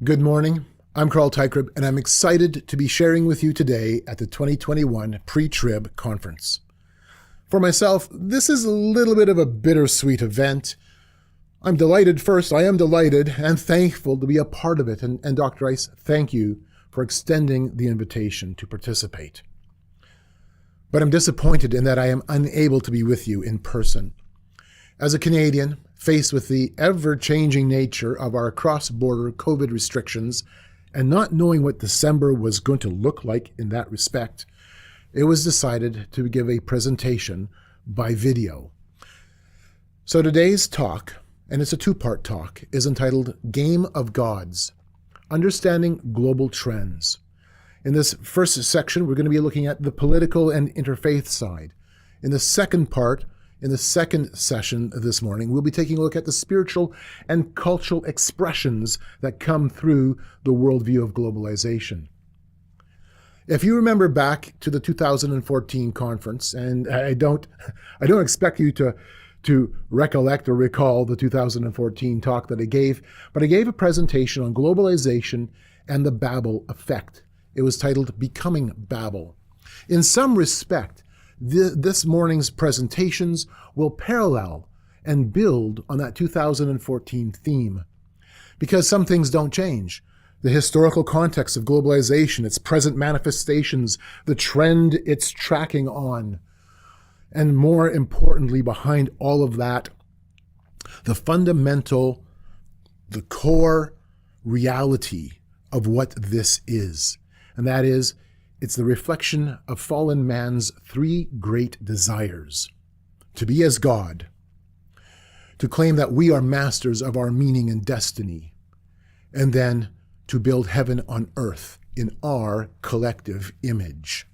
Good morning. I'm Carl Teichrib, and I'm excited to be sharing with you today at the 2021 Pre-Trib Conference. For myself, this is a little bit of a bittersweet event. I am delighted and thankful to be a part of it. And Dr. Rice, thank you for extending the invitation to participate. But I'm disappointed in that I am unable to be with you in person. As a Canadian, faced with the ever-changing nature of our cross-border COVID restrictions and not knowing what December was going to look like in that respect, it was decided to give a presentation by video. So today's talk, and it's a two-part talk, is entitled Game of Gods, Understanding Global Trends. In this first section, we're going to be looking at the political and interfaith side. In the second part, in the second session this morning, we'll be taking a look at the spiritual and cultural expressions that come through the worldview of globalization. If you remember back to the 2014 conference, and I don't expect you to recollect or recall the 2014 talk that I gave, but I gave a presentation on globalization and the Babel effect. It was titled Becoming Babel. In some respect, this morning's presentations will parallel and build on that 2014 theme, because some things don't change. The historical context of globalization, its present manifestations, the trend it's tracking on, and more importantly, behind all of that, the fundamental, the core reality of what this is. And that is, it's the reflection of fallen man's three great desires: to be as God, to claim that we are masters of our meaning and destiny, and then to build heaven on earth in our collective image.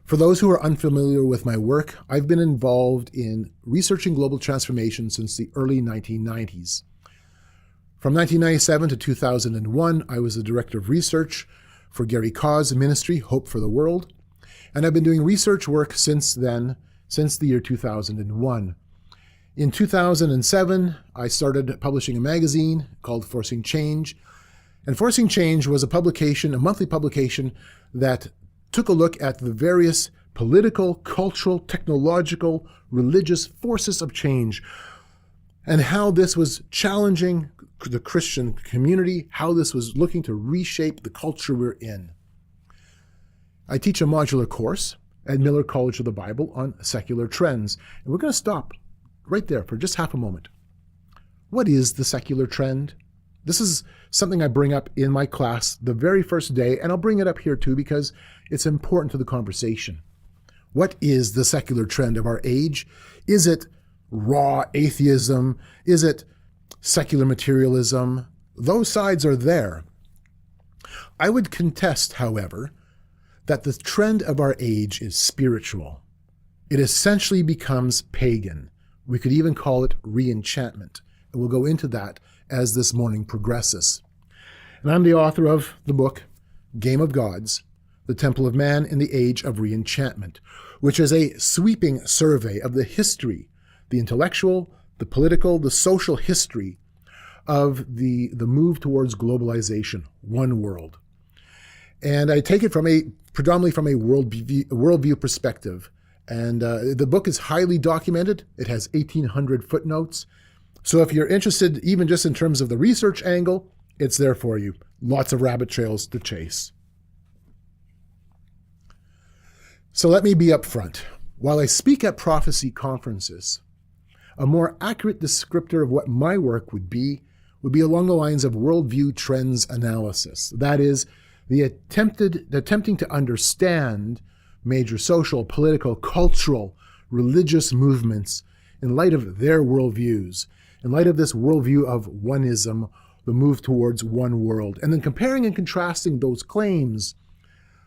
For those who are unfamiliar with my work, I've been involved in researching global transformation since the early 1990s. From 1997 to 2001, I was the director of research for Gary Kaw's ministry, Hope for the World, and I've been doing research work since then, since the year 2001. In 2007, I started publishing a magazine called Forcing Change, and Forcing Change was a monthly publication that took a look at the various political, cultural, technological, religious forces of change and how this was challenging the Christian community, how this was looking to reshape the culture we're in. I teach a modular course at Miller College of the Bible on secular trends, and we're going to stop right there for just half a moment. What is the secular trend? This is something I bring up in my class the very first day, and I'll bring it up here too because it's important to the conversation. What is the secular trend of our age? Is it raw atheism? Is it secular materialism? Those sides are there. I would contest, however, that the trend of our age is spiritual. It essentially becomes pagan. We could even call it re-enchantment. And we'll go into that as this morning progresses. And I'm the author of the book, Game of Gods, The Temple of Man in the Age of Re-enchantment, which is a sweeping survey of the history, the intellectual, the political, the social history of the move towards globalization, one world. And I take it predominantly from a worldview perspective. And the book is highly documented. It has 1,800 footnotes. So if you're interested, even just in terms of the research angle, it's there for you. Lots of rabbit trails to chase. So let me be upfront. While I speak at prophecy conferences, a more accurate descriptor of what my work would be along the lines of worldview trends analysis. That is, the attempting to understand major social, political, cultural, religious movements in light of their worldviews, in light of this worldview of Oneism, the move towards one world, and then comparing and contrasting those claims,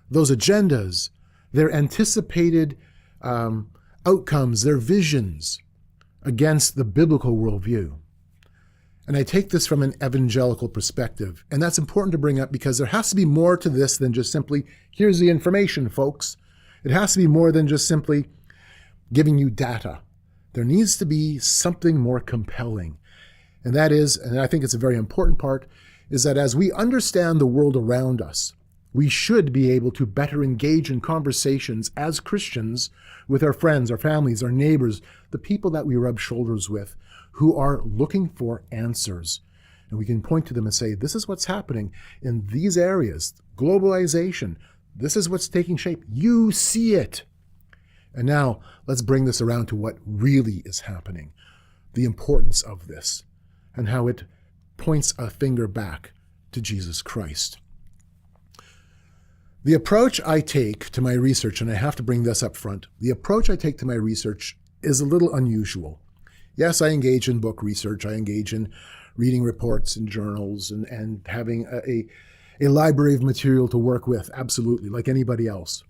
those agendas, their anticipated outcomes, their visions, against the biblical worldview. And I take this from an evangelical perspective. And that's important to bring up because there has to be more to this than just simply, here's the information, folks. It has to be more than just simply giving you data. There needs to be something more compelling. And that is, and I think it's a very important part, is that as we understand the world around us, we should be able to better engage in conversations as Christians with our friends, our families, our neighbors, the people that we rub shoulders with who are looking for answers. And we can point to them and say, this is what's happening in these areas. Globalization, this is what's taking shape. You see it. And now let's bring this around to what really is happening, the importance of this, and how it points a finger back to Jesus Christ. The approach I take to my research, and I have to bring this up front, the approach I take to my research is a little unusual. Yes, I engage in book research. I engage in reading reports and journals and having a library of material to work with, absolutely, like anybody else.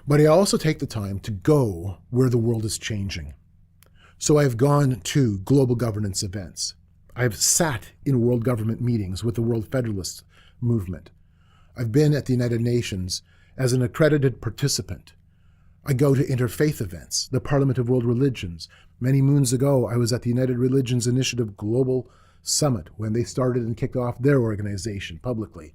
But I also take the time to go where the world is changing. So I've gone to global governance events. I've sat in world government meetings with the World Federalist Movement. I've been at the United Nations as an accredited participant. I go to interfaith events, the Parliament of World Religions. Many moons ago, I was at the United Religions Initiative Global Summit when they started and kicked off their organization publicly.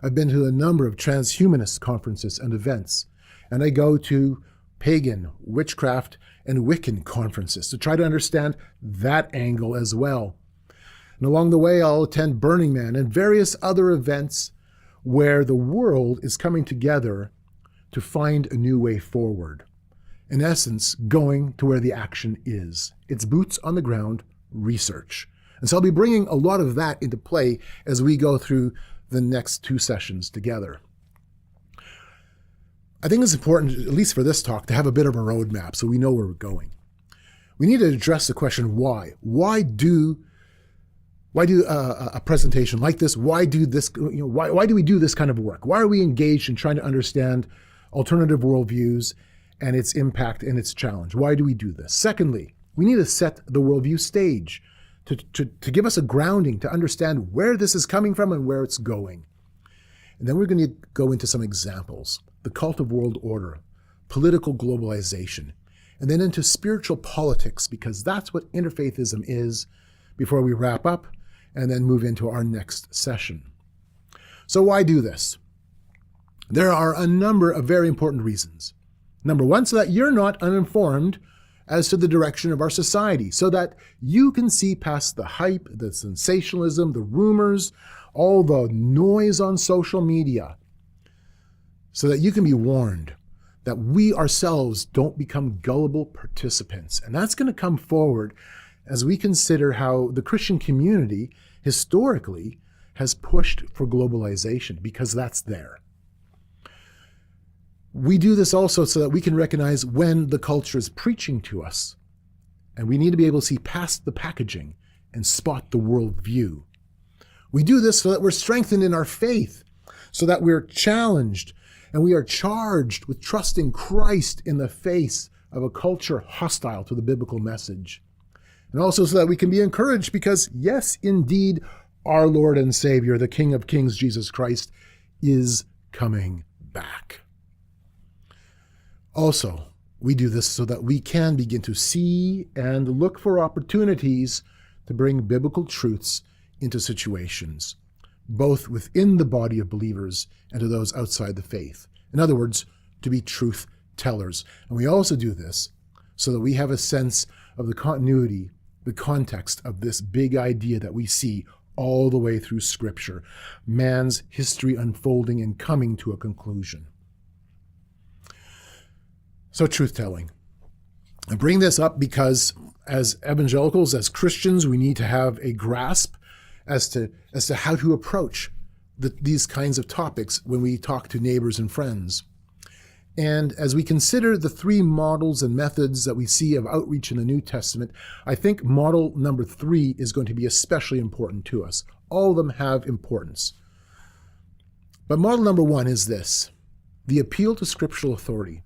I've been to a number of transhumanist conferences and events, and I go to pagan, witchcraft, and Wiccan conferences to try to understand that angle as well. And along the way, I'll attend Burning Man and various other events where the world is coming together to find a new way forward. In essence, going to where the action is. It's boots on the ground research. And so I'll be bringing a lot of that into play as we go through the next two sessions together. I think it's important, at least for this talk, to have a bit of a roadmap so we know where we're going. We need to address the question why. Why do a presentation like this? Why do this? Why do we do this kind of work? Why are we engaged in trying to understand alternative worldviews and its impact and its challenge? Why do we do this? Secondly, we need to set the worldview stage to give us a grounding to understand where this is coming from and where it's going. And then we're going to go into some examples: the cult of world order, political globalization, and then into spiritual politics, because that's what interfaithism is, before we wrap up and then move into our next session. So why do this? There are a number of very important reasons. Number one, so that you're not uninformed as to the direction of our society, so that you can see past the hype, the sensationalism, the rumors, all the noise on social media, so that you can be warned that we ourselves don't become gullible participants. And that's going to come forward as we consider how the Christian community historically has pushed for globalization, because that's there. We do this also so that we can recognize when the culture is preaching to us, and we need to be able to see past the packaging and spot the worldview. We do this so that we're strengthened in our faith, so that we're challenged and we are charged with trusting Christ in the face of a culture hostile to the biblical message. And also so that we can be encouraged because, yes, indeed, our Lord and Savior, the King of Kings, Jesus Christ, is coming back. Also, we do this so that we can begin to see and look for opportunities to bring biblical truths into situations, both within the body of believers and to those outside the faith. In other words, to be truth tellers. And we also do this so that we have a sense of the continuity, the context of this big idea that we see all the way through Scripture, man's history unfolding and coming to a conclusion. So truth-telling. I bring this up because as evangelicals, as Christians, we need to have a grasp as to how to approach these kinds of topics when we talk to neighbors and friends. And as we consider the three models and methods that we see of outreach in the New Testament, I think model number 3 is going to be especially important to us. All of them have importance. But model number 1 is this: the appeal to scriptural authority.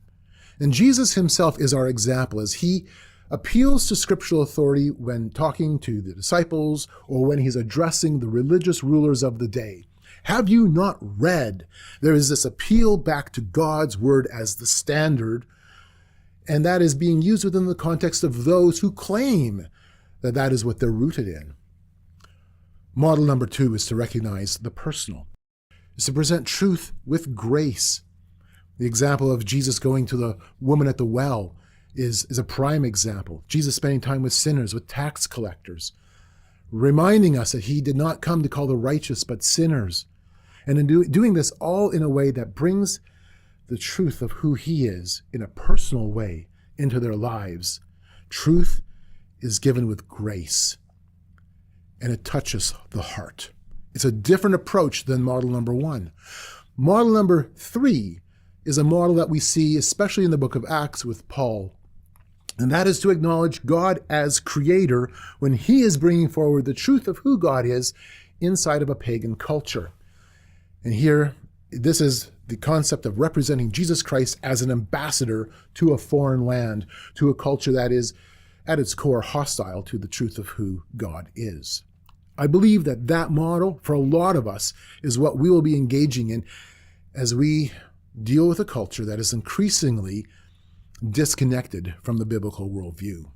And Jesus himself is our example as he appeals to scriptural authority when talking to the disciples or when he's addressing the religious rulers of the day. Have you not read? There is this appeal back to God's word as the standard, and that is being used within the context of those who claim that that is what they're rooted in. Model number 2 is to recognize the personal. It's to present truth with grace. The example of Jesus going to the woman at the well is a prime example. Jesus spending time with sinners, with tax collectors, reminding us that he did not come to call the righteous, but sinners. And in doing this all in a way that brings the truth of who he is in a personal way into their lives. Truth is given with grace, and it touches the heart. It's a different approach than model number 1. Model number 3 is a model that we see, especially in the book of Acts with Paul. And that is to acknowledge God as creator when he is bringing forward the truth of who God is inside of a pagan culture. And here, this is the concept of representing Jesus Christ as an ambassador to a foreign land, to a culture that is at its core hostile to the truth of who God is. I believe that that model, for a lot of us, is what we will be engaging in as we deal with a culture that is increasingly disconnected from the biblical worldview.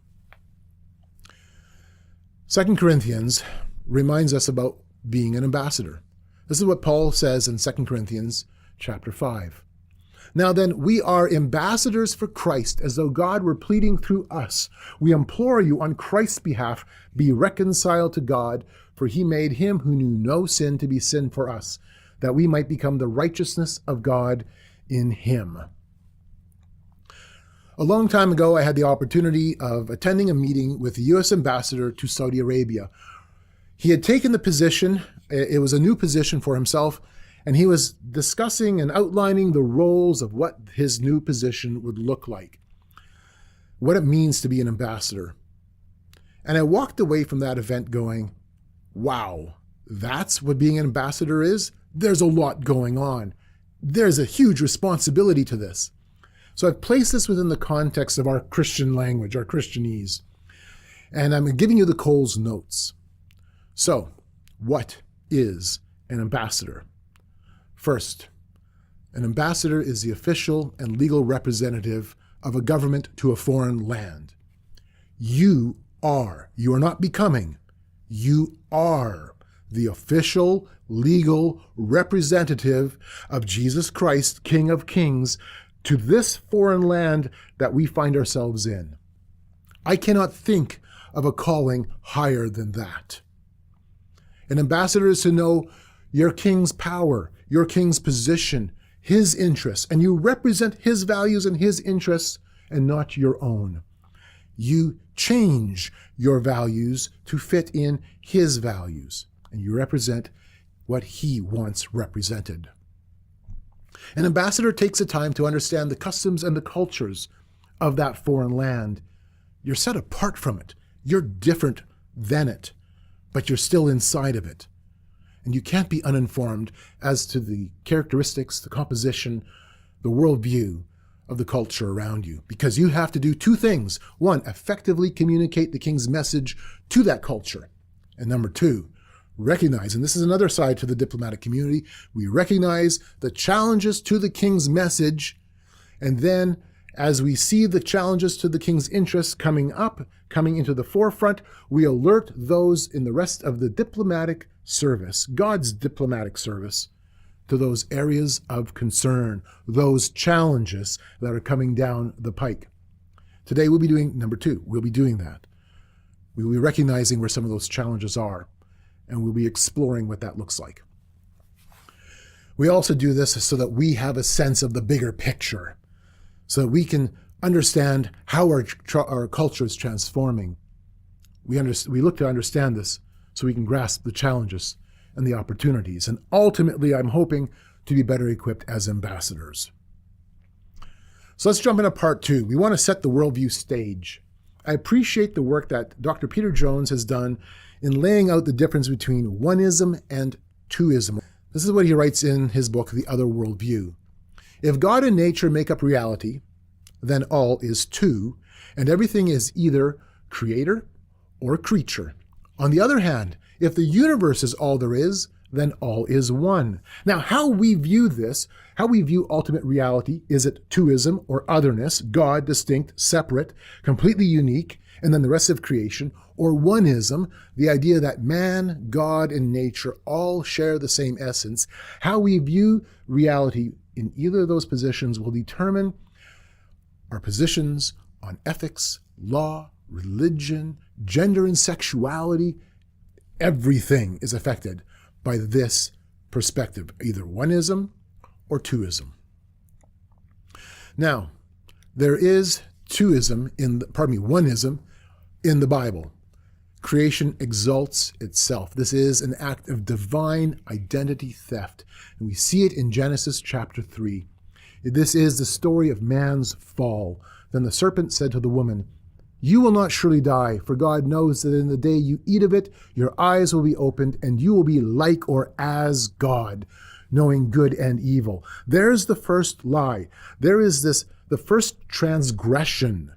2 Corinthians reminds us about being an ambassador. This is what Paul says in 2 Corinthians chapter 5. Now then, we are ambassadors for Christ, as though God were pleading through us. We implore you on Christ's behalf, be reconciled to God, for he made him who knew no sin to be sin for us, that we might become the righteousness of God in him. A long time ago, I had the opportunity of attending a meeting with the U.S. ambassador to Saudi Arabia. He had taken the position, it was a new position for himself, and he was discussing and outlining the roles of what his new position would look like, what it means to be an ambassador. And I walked away from that event going, wow, that's what being an ambassador is? There's a lot going on. There's a huge responsibility to this. So I've placed this within the context of our Christian language, our Christianese. And I'm giving you the Coles notes. So, what is an ambassador? First, an ambassador is the official and legal representative of a government to a foreign land. You are not becoming, you are the official, legal representative of Jesus Christ, King of Kings, to this foreign land that we find ourselves in. I cannot think of a calling higher than that. An ambassador is to know your king's power, your king's position, his interests, and you represent his values and his interests and not your own. You change your values to fit in his values, and you represent what he wants represented. An ambassador takes the time to understand the customs and the cultures of that foreign land. You're set apart from it. You're different than it, but you're still inside of it. And you can't be uninformed as to the characteristics, the composition, the worldview of the culture around you, because you have to do two things. One, effectively communicate the king's message to that culture. And number two, recognize, and this is another side to the diplomatic community, we recognize the challenges to the king's message, and then as we see the challenges to the king's interests coming into the forefront, we alert those in the rest of the diplomatic service, God's diplomatic service, to those areas of concern, those challenges that are coming down the pike. Today we'll be doing number two. We'll be doing that. We'll be recognizing where some of those challenges are, and we'll be exploring what that looks like. We also do this so that we have a sense of the bigger picture, so that we can understand how our culture is transforming. We look to understand this so we can grasp the challenges and the opportunities. And ultimately, I'm hoping to be better equipped as ambassadors. So let's jump into part two. We want to set the worldview stage. I appreciate the work that Dr. Peter Jones has done in laying out the difference between Oneism and Two-ism. This is what he writes in his book, The Other Worldview. If God and nature make up reality, then all is two, and everything is either creator or creature. On the other hand, if the universe is all there is, then all is one. Now, how we view this, how we view ultimate reality, is it two-ism or otherness, God distinct, separate, completely unique, And then the rest of creation, or Oneism, the idea that man, God, and nature all share the same essence. How we view reality in either of those positions will determine our positions on ethics, law, religion, gender, and sexuality. Everything is affected by this perspective, either Oneism or Two-ism. Now, there is Oneism in the Bible. Creation exalts itself. This is an act of divine identity theft, and we see it in Genesis chapter 3. This is the story of man's fall. Then the serpent said to the woman, "You will not surely die, for God knows that in the day you eat of it, your eyes will be opened, and you will be like or as God, knowing good and evil." There's the first lie. There is the first transgression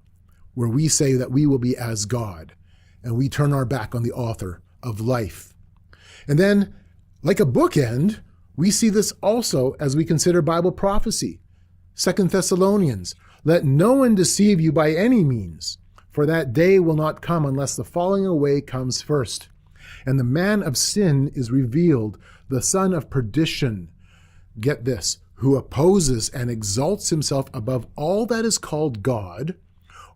where we say that we will be as God, and we turn our back on the author of life. And then, like a bookend, we see this also as we consider Bible prophecy. 2 Thessalonians, "Let no one deceive you by any means, for that day will not come unless the falling away comes first, and the man of sin is revealed, the son of perdition." Get this, "who opposes and exalts himself above all that is called God,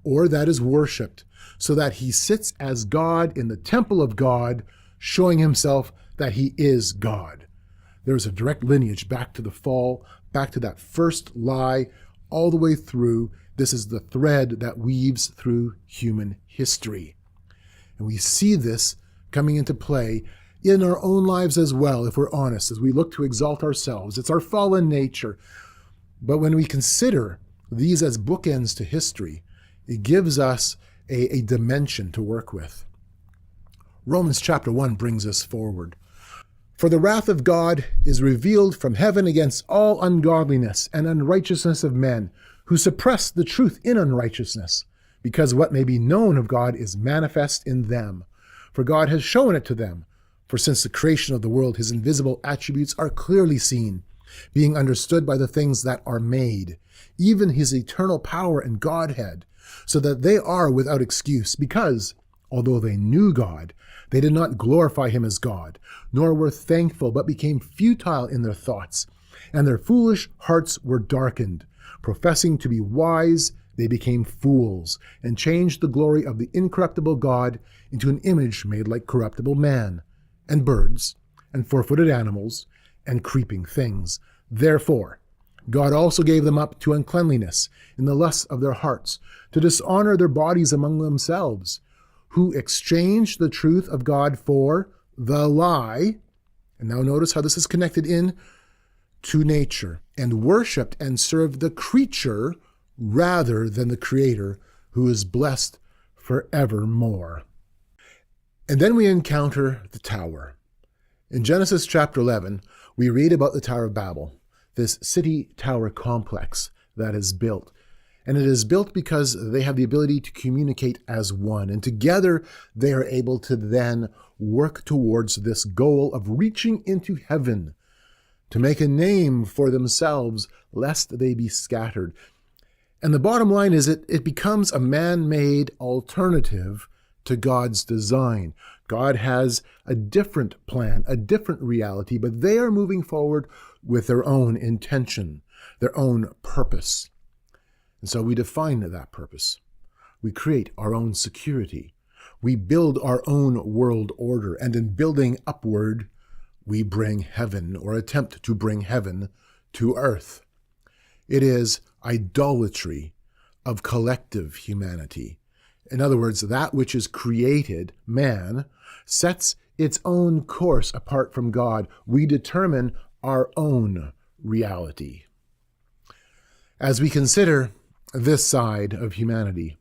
or that is worshipped, so that he sits as God in the temple of God, showing himself that he is God." There is a direct lineage back to the fall, back to that first lie, all the way through. This is the thread that weaves through human history. And we see this coming into play in our own lives as well, if we're honest, as we look to exalt ourselves. It's our fallen nature. But when we consider these as bookends to history, it gives us a dimension to work with. Romans chapter 1 brings us forward. "For the wrath of God is revealed from heaven against all ungodliness and unrighteousness of men, who suppress the truth in unrighteousness, because what may be known of God is manifest in them. For God has shown it to them. For since the creation of the world, his invisible attributes are clearly seen, being understood by the things that are made, even his eternal power and Godhead, so that they are without excuse, because, although they knew God, they did not glorify him as God, nor were thankful, but became futile in their thoughts, and their foolish hearts were darkened. Professing to be wise, they became fools, and changed the glory of the incorruptible God into an image made like corruptible man, and birds, and four-footed animals, and creeping things. Therefore, God also gave them up to uncleanliness in the lusts of their hearts, to dishonor their bodies among themselves, who exchanged the truth of God for the lie." And now notice how this is connected in to nature, "and worshipped and served the creature rather than the Creator, who is blessed forevermore." And then we encounter the tower. In Genesis chapter 11, we read about the Tower of Babel, this city tower complex that is built. And it is built because they have the ability to communicate as one. And together they are able to then work towards this goal of reaching into heaven, to make a name for themselves, lest they be scattered. And the bottom line is it becomes a man-made alternative to God's design. God has a different plan, a different reality, but they are moving forward with their own intention, their own purpose. And so we define that purpose. We create our own security. We build our own world order. And in building upward, we bring heaven, or attempt to bring heaven, to earth. It is idolatry of collective humanity. In other words, that which is created, man, sets its own course apart from God. We determine our own reality. As we consider this side of humanity,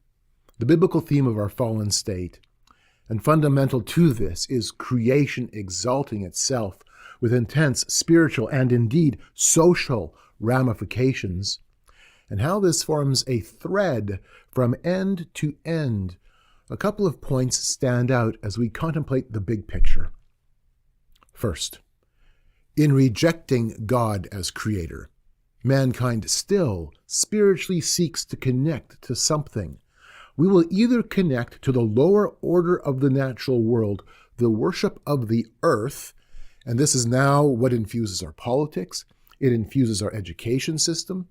the biblical theme of our fallen state, and fundamental to this, is creation exalting itself with intense spiritual and indeed social ramifications, and how this forms a thread from end to end. A couple of points stand out as we contemplate the big picture. First, in rejecting God as creator, mankind still spiritually seeks to connect to something, we will either connect to the lower order of the natural world, the worship of the earth, and this is now what infuses our politics, it infuses our education system,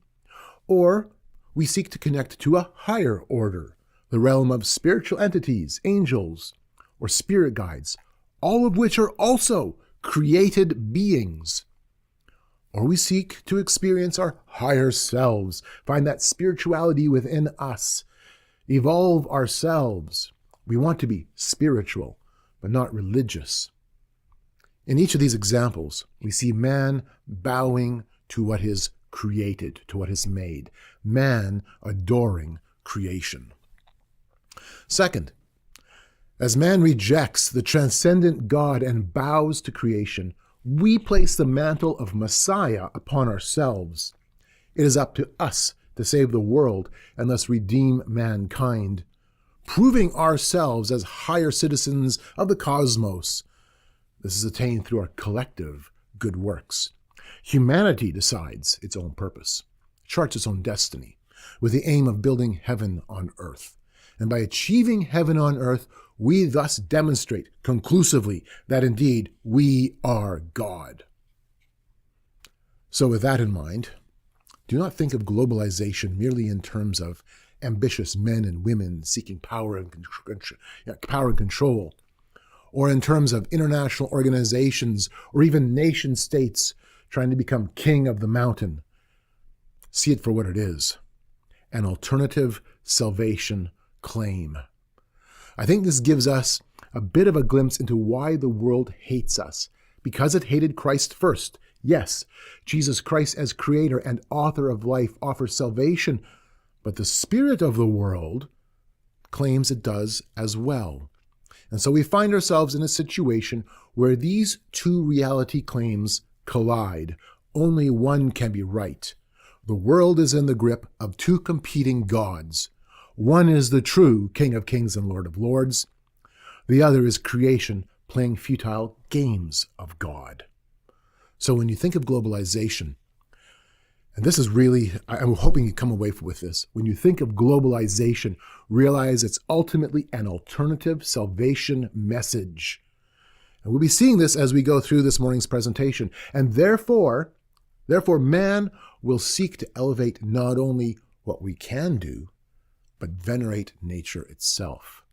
or we seek to connect to a higher order, the realm of spiritual entities, angels, or spirit guides, all of which are also created beings. Or we seek to experience our higher selves, find that spirituality within us, evolve ourselves. We want to be spiritual, but not religious. In each of these examples, we see man bowing to what is created, to what is made, man adoring creation. Second, as man rejects the transcendent God and bows to creation, we place the mantle of Messiah upon ourselves. It is up to us to save the world and thus redeem mankind, proving ourselves as higher citizens of the cosmos. This is attained through our collective good works. Humanity decides its own purpose, charts its own destiny, with the aim of building heaven on earth. And by achieving heaven on earth, we thus demonstrate conclusively that indeed we are God. So with that in mind, do not think of globalization merely in terms of ambitious men and women seeking power and control, or in terms of international organizations or even nation states trying to become king of the mountain. See it for what it is, an alternative salvation claim. I think this gives us a bit of a glimpse into why the world hates us, because it hated Christ first. Yes, Jesus Christ as creator and author of life offers salvation, but the spirit of the world claims it does as well. And so we find ourselves in a situation where these two reality claims collide. Only one can be right. The world is in the grip of two competing gods. One is the true King of Kings and Lord of Lords. The other is creation playing futile games of God. So when you think of globalization, and this is really, I'm hoping you come away with this. When you think of globalization, realize it's ultimately an alternative salvation message. And we'll be seeing this as we go through this morning's presentation. And therefore, man will seek to elevate not only what we can do, but venerate nature itself.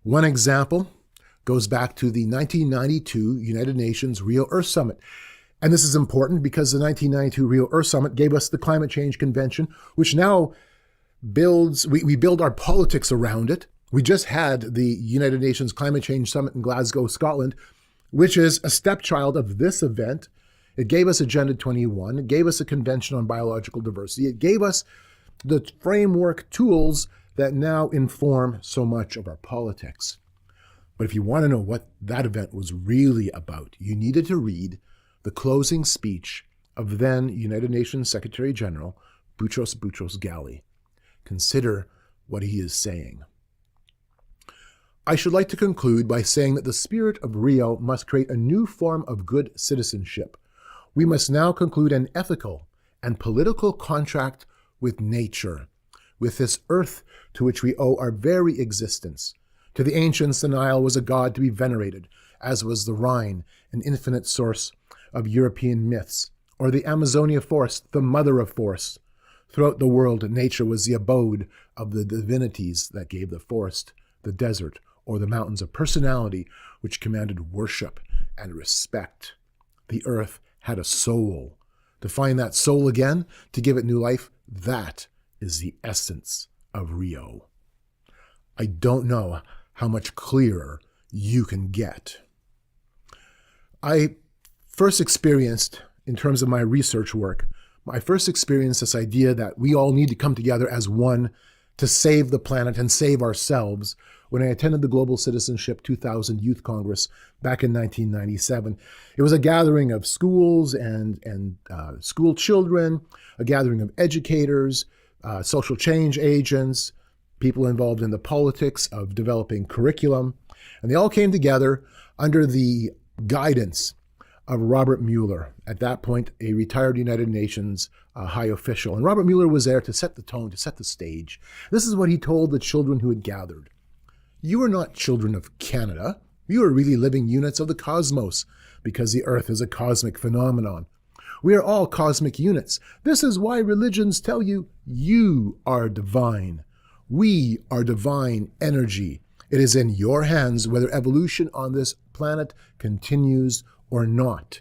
One example goes back to the 1992 United Nations Rio Earth Summit. And this is important because the 1992 Rio Earth Summit gave us the Climate Change Convention, which now we build our politics around it. We just had the United Nations Climate Change Summit in Glasgow, Scotland, which is a stepchild of this event. It gave us Agenda 21. It gave us a Convention on Biological Diversity. It gave us the framework tools that now inform so much of our politics. But if you want to know what that event was really about, you needed to read the closing speech of then United Nations Secretary General Boutros Ghali. Consider what he is saying. I should like to conclude by saying that the spirit of Rio must create a new form of good citizenship. We must now conclude an ethical and political contract with nature, with this earth to which we owe our very existence. To the ancients, the Nile was a god to be venerated, as was the Rhine, an infinite source of European myths, or the Amazonia forest, the mother of forests. Throughout the world, nature was the abode of the divinities that gave the forest, the desert, or the mountains a personality which commanded worship and respect. The earth had a soul. To find that soul again, to give it new life, that is the essence of Rio. I don't know how much clearer you can get. I first experienced, in terms of my research work, I first experienced this idea that we all need to come together as one to save the planet and save ourselves when I attended the Global Citizenship 2000 Youth Congress back in 1997. It was a gathering of schools and school children, a gathering of educators, social change agents, people involved in the politics of developing curriculum, and they all came together under the guidance of Robert Mueller, at that point a retired United Nations high official. And Robert Mueller was there to set the tone, to set the stage. This is what he told the children who had gathered. You are not children of Canada. You are really living units of the cosmos, because the earth is a cosmic phenomenon. We are all cosmic units. This is why religions tell you, you are divine. We are divine energy. It is in your hands whether evolution on this planet continues or not.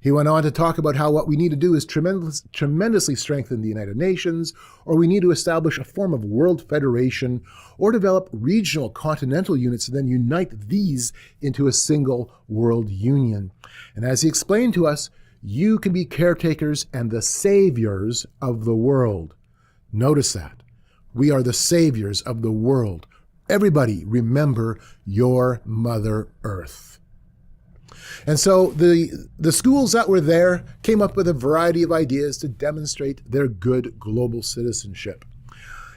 He went on to talk about how what we need to do is tremendously strengthen the United Nations, or we need to establish a form of world federation, or develop regional continental units and then unite these into a single world union. And as he explained to us, you can be caretakers and the saviors of the world. Notice that. We are the saviors of the world. Everybody remember your Mother Earth. And so the schools that were there came up with a variety of ideas to demonstrate their good global citizenship.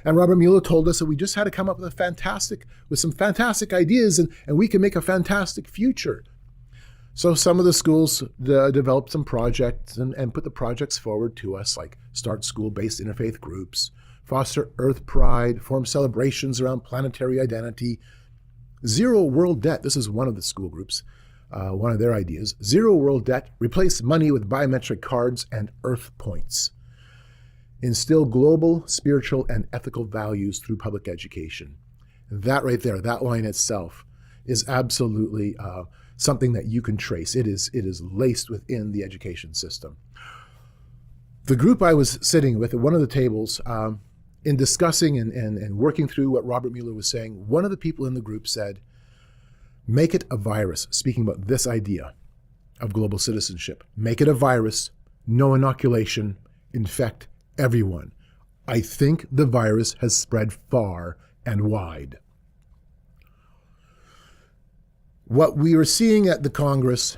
And Robert Mueller told us that we just had to come up with some fantastic ideas, and we can make a fantastic future. So some of the schools developed some projects and put the projects forward to us, like start school-based interfaith groups, foster Earth pride, form celebrations around planetary identity, zero world debt. This is one of the school groups, one of their ideas. Zero world debt, replace money with biometric cards and Earth points. Instill global, spiritual, and ethical values through public education. That right there, that line itself, is absolutely something that you can trace. It is laced within the education system. The group I was sitting with at one of the tables, in discussing and working through what Robert Mueller was saying, one of the people in the group said, make it a virus, speaking about this idea of global citizenship. Make it a virus, no inoculation, infect everyone. I think the virus has spread far and wide. What we were seeing at the Congress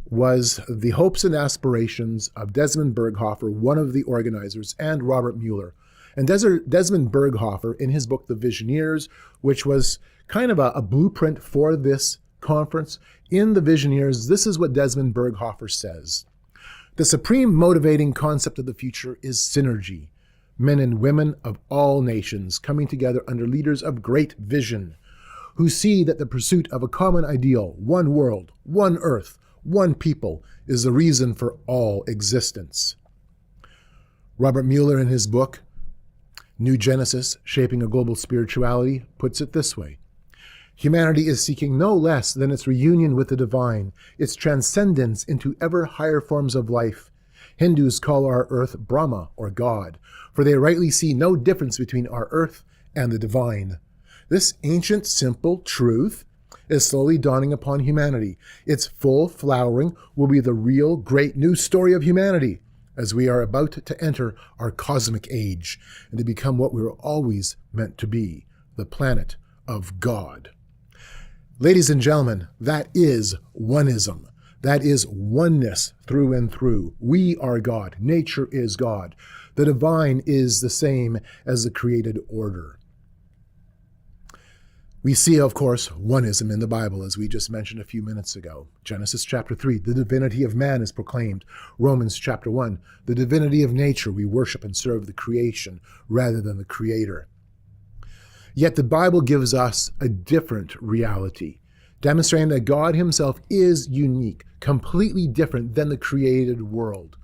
was the hopes and aspirations of Desmond Berghofer, one of the organizers, and Robert Mueller. And Desmond Berghofer, in his book, The Visioneers, which was kind of a blueprint for this conference, in The Visioneers, this is what Desmond Berghofer says. The supreme motivating concept of the future is synergy. Men and women of all nations coming together under leaders of great vision, who see that the pursuit of a common ideal, one world, one earth, one people, is the reason for all existence. Robert Mueller, in his book, New Genesis, Shaping a Global Spirituality, puts it this way. Humanity is seeking no less than its reunion with the divine, its transcendence into ever higher forms of life. Hindus call our earth Brahma, or God, for they rightly see no difference between our earth and the divine. This ancient, simple truth is slowly dawning upon humanity. Its full flowering will be the real, great new story of humanity, as we are about to enter our cosmic age and to become what we were always meant to be, the planet of God. Ladies and gentlemen, that is Oneism. That is oneness through and through. We are God. Nature is God. The divine is the same as the created order. We see, of course, Oneism in the Bible, as we just mentioned a few minutes ago. Genesis chapter 3, the divinity of man is proclaimed. Romans chapter 1, the divinity of nature, we worship and serve the creation rather than the creator. Yet the Bible gives us a different reality, demonstrating that God himself is unique, completely different than the created world.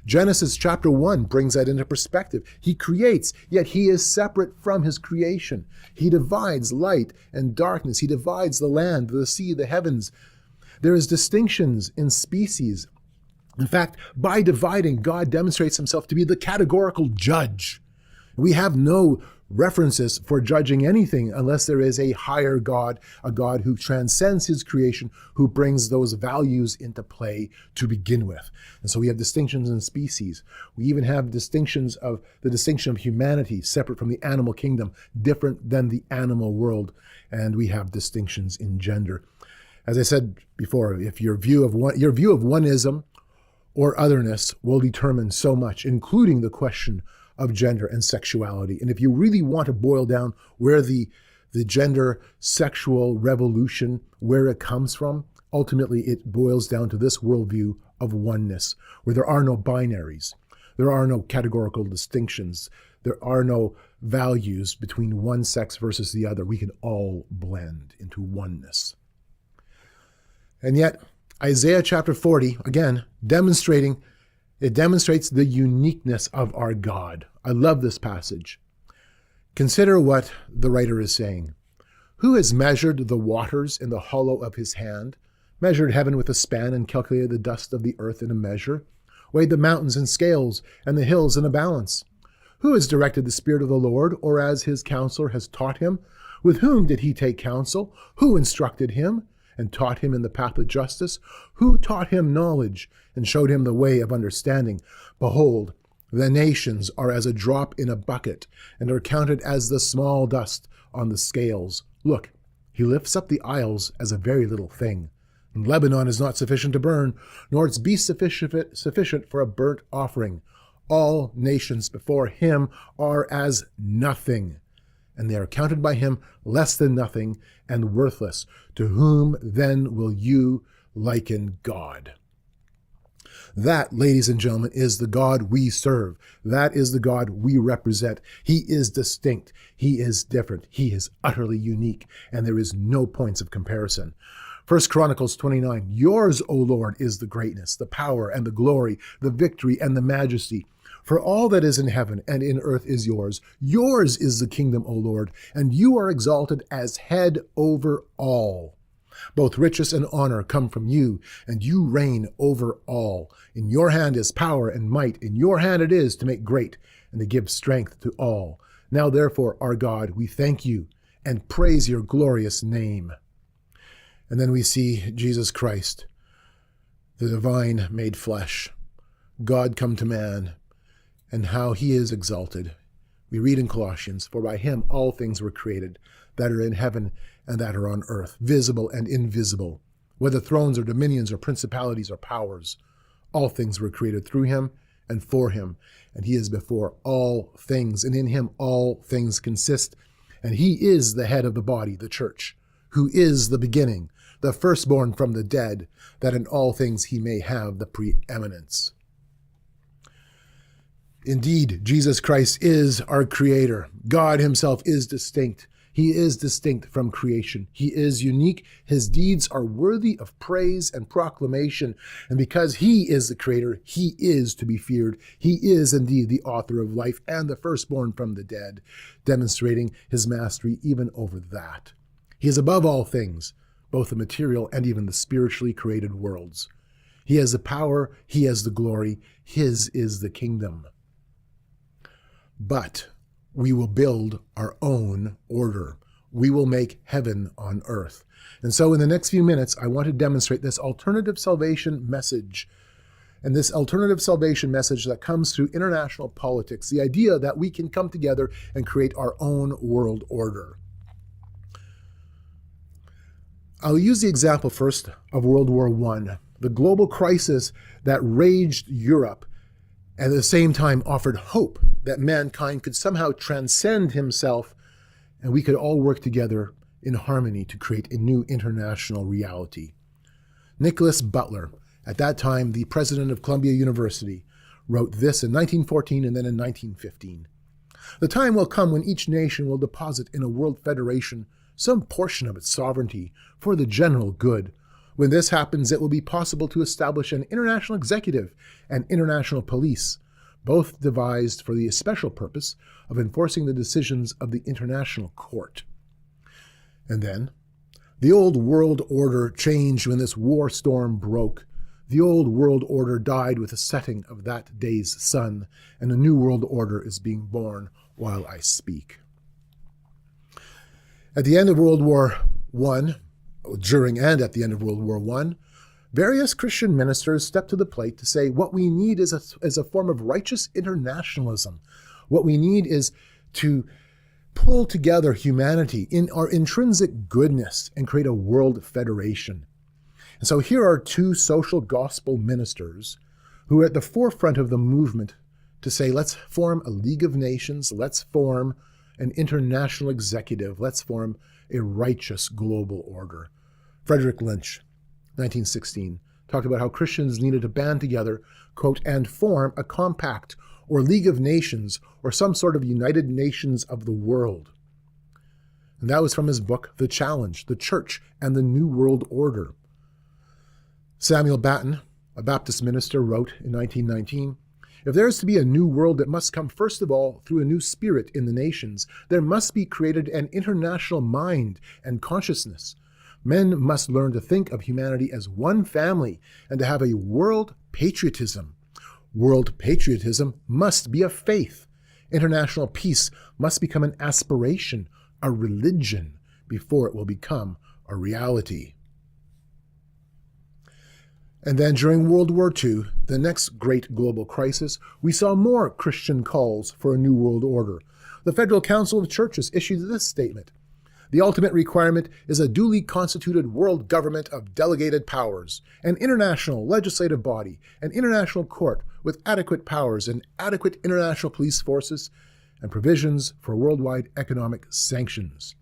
Genesis chapter 1 brings that into perspective. He creates, yet he is separate from his creation. He divides light and darkness. He divides the land, the sea, the heavens. There is distinctions in species. In fact, by dividing, God demonstrates himself to be the categorical judge. We have no references for judging anything unless there is a higher God, a God who transcends his creation, who brings those values into play to begin with. And so we have distinctions in species. We even have distinctions of the distinction of humanity, separate from the animal kingdom, different than the animal world. And we have distinctions in gender. As I said before, if your view of Oneism or otherness will determine so much, including the question of gender and sexuality. And if you really want to boil down where the gender sexual revolution, where it comes from, ultimately it boils down to this worldview of oneness, where there are no binaries, there are no categorical distinctions, there are no values between one sex versus the other. We can all blend into oneness. And yet, Isaiah chapter 40, again, demonstrates the uniqueness of our God. I love this passage. Consider what the writer is saying. Who has measured the waters in the hollow of his hand, measured heaven with a span, and calculated the dust of the earth in a measure, weighed the mountains in scales and the hills in a balance? Who has directed the Spirit of the Lord, or as his counselor has taught him? With whom did he take counsel? Who instructed him and taught him in the path of justice? Who taught him knowledge and showed him the way of understanding? Behold, the nations are as a drop in a bucket, and are counted as the small dust on the scales. Look, he lifts up the isles as a very little thing. And Lebanon is not sufficient to burn, nor its beasts sufficient for a burnt offering. All nations before him are as nothing, and they are counted by him less than nothing and worthless. To whom then will you liken God? That, ladies and gentlemen, is the God we serve. That is the God we represent. He is distinct. He is different. He is utterly unique, and there is no points of comparison. 1 Chronicles 29, yours, O Lord, is the greatness, the power, and the glory, the victory, and the majesty. For all that is in heaven and in earth is yours. Yours is the kingdom, O Lord, and you are exalted as head over all. Both riches and honor come from you, and you reign over all. In your hand is power and might. In your hand it is to make great and to give strength to all. Now, therefore, our God, we thank you and praise your glorious name. And then we see Jesus Christ, the divine made flesh, God come to man, and how he is exalted. We read in Colossians, for by him all things were created, that are in heaven and that are on earth, visible and invisible, whether thrones or dominions or principalities or powers. All things were created through him and for him, and he is before all things, and in him all things consist. And he is the head of the body, the church, who is the beginning, the firstborn from the dead, that in all things he may have the preeminence. Indeed, Jesus Christ is our creator. God himself is distinct. He is distinct from creation. He is unique. His deeds are worthy of praise and proclamation. And because he is the creator, he is to be feared. He is indeed the author of life and the firstborn from the dead, demonstrating his mastery even over that. He is above all things, both the material and even the spiritually created worlds. He has the power. He has the glory. His is the kingdom. But we will build our own order. We will make heaven on earth. And so in the next few minutes, I want to demonstrate this alternative salvation message. And this alternative salvation message that comes through international politics, the idea that we can come together and create our own world order. I'll use the example first of World War I, the global crisis that raged Europe, and at the same time offered hope that mankind could somehow transcend himself and we could all work together in harmony to create a new international reality. Nicholas Butler, at that time the president of Columbia University, wrote this in 1914 and then in 1915. The time will come when each nation will deposit in a world federation some portion of its sovereignty for the general good. When this happens, it will be possible to establish an international executive and international police, both devised for the special purpose of enforcing the decisions of the International Court. And then, the old world order changed when this war storm broke. The old world order died with the setting of that day's sun, and a new world order is being born while I speak. At the end of World War I, during and at the end of World War I, various Christian ministers stepped to the plate to say what we need is a form of righteous internationalism. What we need is to pull together humanity in our intrinsic goodness and create a world federation. And so here are two social gospel ministers who are at the forefront of the movement to say, let's form a League of Nations, let's form an international executive, let's form a righteous global order. Frederick Lynch, 1916, talked about how Christians needed to band together, quote, and form a compact or League of Nations or some sort of United Nations of the world. And that was from his book, The Challenge, the Church and the New World Order. Samuel Batten, a Baptist minister, wrote in 1919, "If there is to be a new world, it must come first of all through a new spirit in the nations. There must be created an international mind and consciousness. Men must learn to think of humanity as one family and to have a world patriotism. World patriotism must be a faith. International peace must become an aspiration, a religion, before it will become a reality." And then during World War II, the next great global crisis, we saw more Christian calls for a new world order. The Federal Council of Churches issued this statement: "The ultimate requirement is a duly constituted world government of delegated powers, an international legislative body, an international court with adequate powers and adequate international police forces, and provisions for worldwide economic sanctions."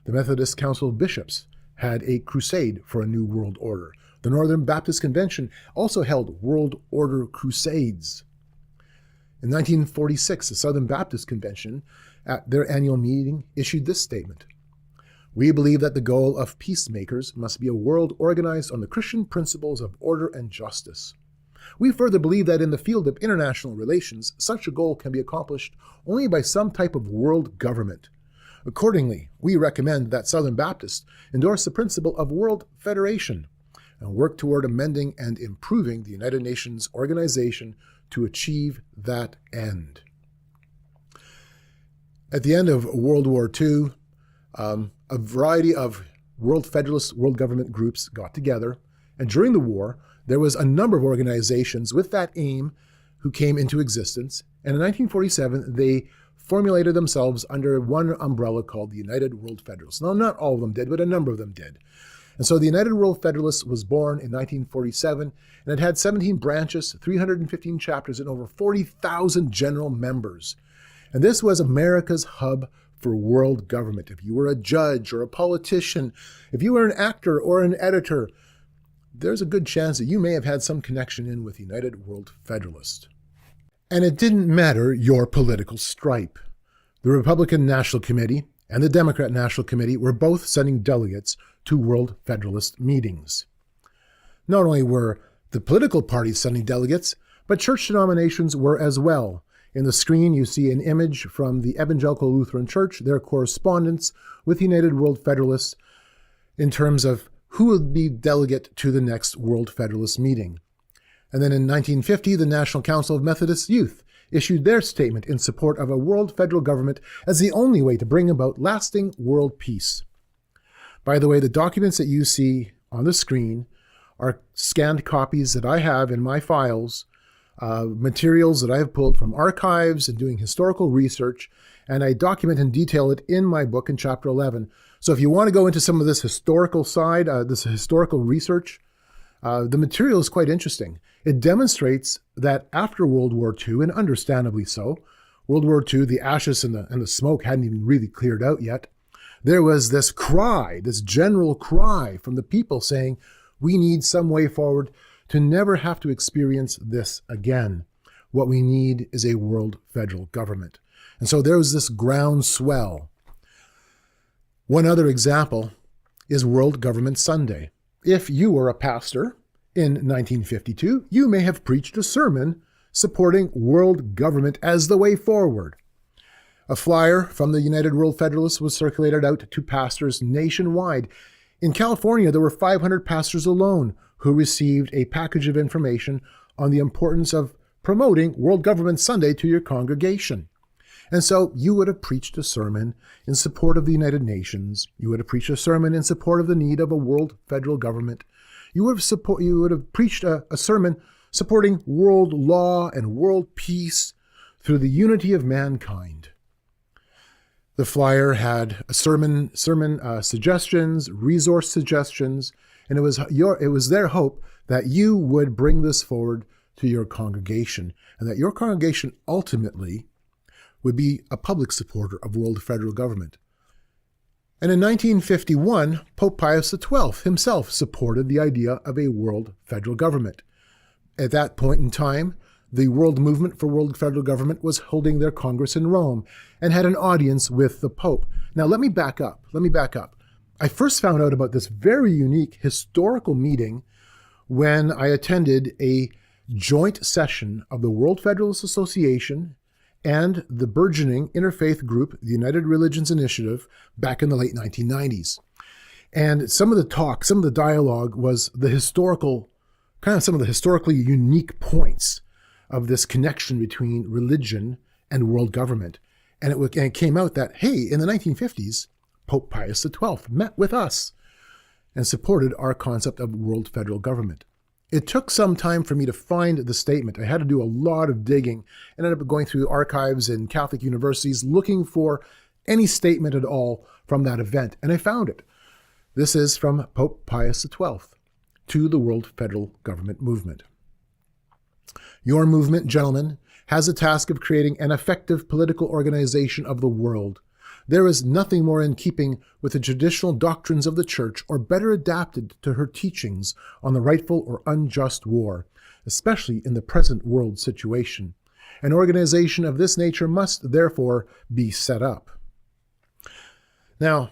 The Methodist Council of Bishops had a crusade for a new world order. The Northern Baptist Convention also held world order crusades. In 1946, the Southern Baptist Convention, at their annual meeting, issued this statement: "We believe that the goal of peacemakers must be a world organized on the Christian principles of order and justice. We further believe that in the field of international relations, such a goal can be accomplished only by some type of world government. Accordingly, we recommend that Southern Baptists endorse the principle of world federation and work toward amending and improving the United Nations organization to achieve that end." At the end of World War II, a variety of world federalist world government groups got together, and during the war, there was a number of organizations with that aim who came into existence, and in 1947, they formulated themselves under one umbrella called the United World Federalists. Now, not all of them did, but a number of them did. And so the United World Federalists was born in 1947, and it had 17 branches, 315 chapters, and over 40,000 general members. And this was America's hub for world government. If you were a judge or a politician, if you were an actor or an editor, there's a good chance that you may have had some connection in with United World Federalist. And it didn't matter your political stripe. The Republican National Committee and the Democrat National Committee were both sending delegates to World Federalist meetings. Not only were the political parties sending delegates, but church denominations were as well. In the screen, you see an image from the Evangelical Lutheran Church, their correspondence with United World Federalists in terms of who would be delegate to the next World Federalist meeting. And then in 1950, the National Council of Methodist Youth issued their statement in support of a world federal government as the only way to bring about lasting world peace. By the way, the documents that you see on the screen are scanned copies that I have in my files, materials that I have pulled from archives and doing historical research, and I document and detail it in my book in Chapter 11. So if you want to go into some of this historical side, this historical research, the material is quite interesting. It demonstrates that after World War II, and understandably so, World War II, the ashes and the smoke hadn't even really cleared out yet, there was this cry, this general cry from the people saying, we need some way forward to never have to experience this again. What we need is a world federal government. And so there was this groundswell. One other example is World Government Sunday. If you were a pastor in 1952, you may have preached a sermon supporting world government as the way forward. A flyer from the United World Federalists was circulated out to pastors nationwide. In California, there were 500 pastors alone who received a package of information on the importance of promoting World Government Sunday to your congregation. And so you would have preached a sermon in support of the United Nations. You would have preached a sermon in support of the need of a world federal government. You would have preached a sermon supporting world law and world peace through the unity of mankind. The flyer had sermon suggestions, resource suggestions, and it was their hope that you would bring this forward to your congregation, and that your congregation ultimately would be a public supporter of world federal government. And in 1951, Pope Pius XII himself supported the idea of a world federal government. At that point in time, the World Movement for World Federal Government was holding their Congress in Rome and had an audience with the Pope. Now, let me back up. I first found out about this very unique historical meeting when I attended a joint session of the World Federalist Association and the burgeoning interfaith group, the United Religions Initiative, back in the late 1990s. And some of the dialogue was some of the historically unique points of this connection between religion and world government. And it came out that, hey, in the 1950s, Pope Pius XII met with us and supported our concept of world federal government. It took some time for me to find the statement. I had to do a lot of digging and ended up going through archives in Catholic universities looking for any statement at all from that event, and I found it. This is from Pope Pius XII to the world federal government movement. Your movement, gentlemen, has the task of creating an effective political organization of the world. There is nothing more in keeping with the traditional doctrines of the Church or better adapted to her teachings on the rightful or unjust war, especially in the present world situation. An organization of this nature must, therefore, be set up. Now,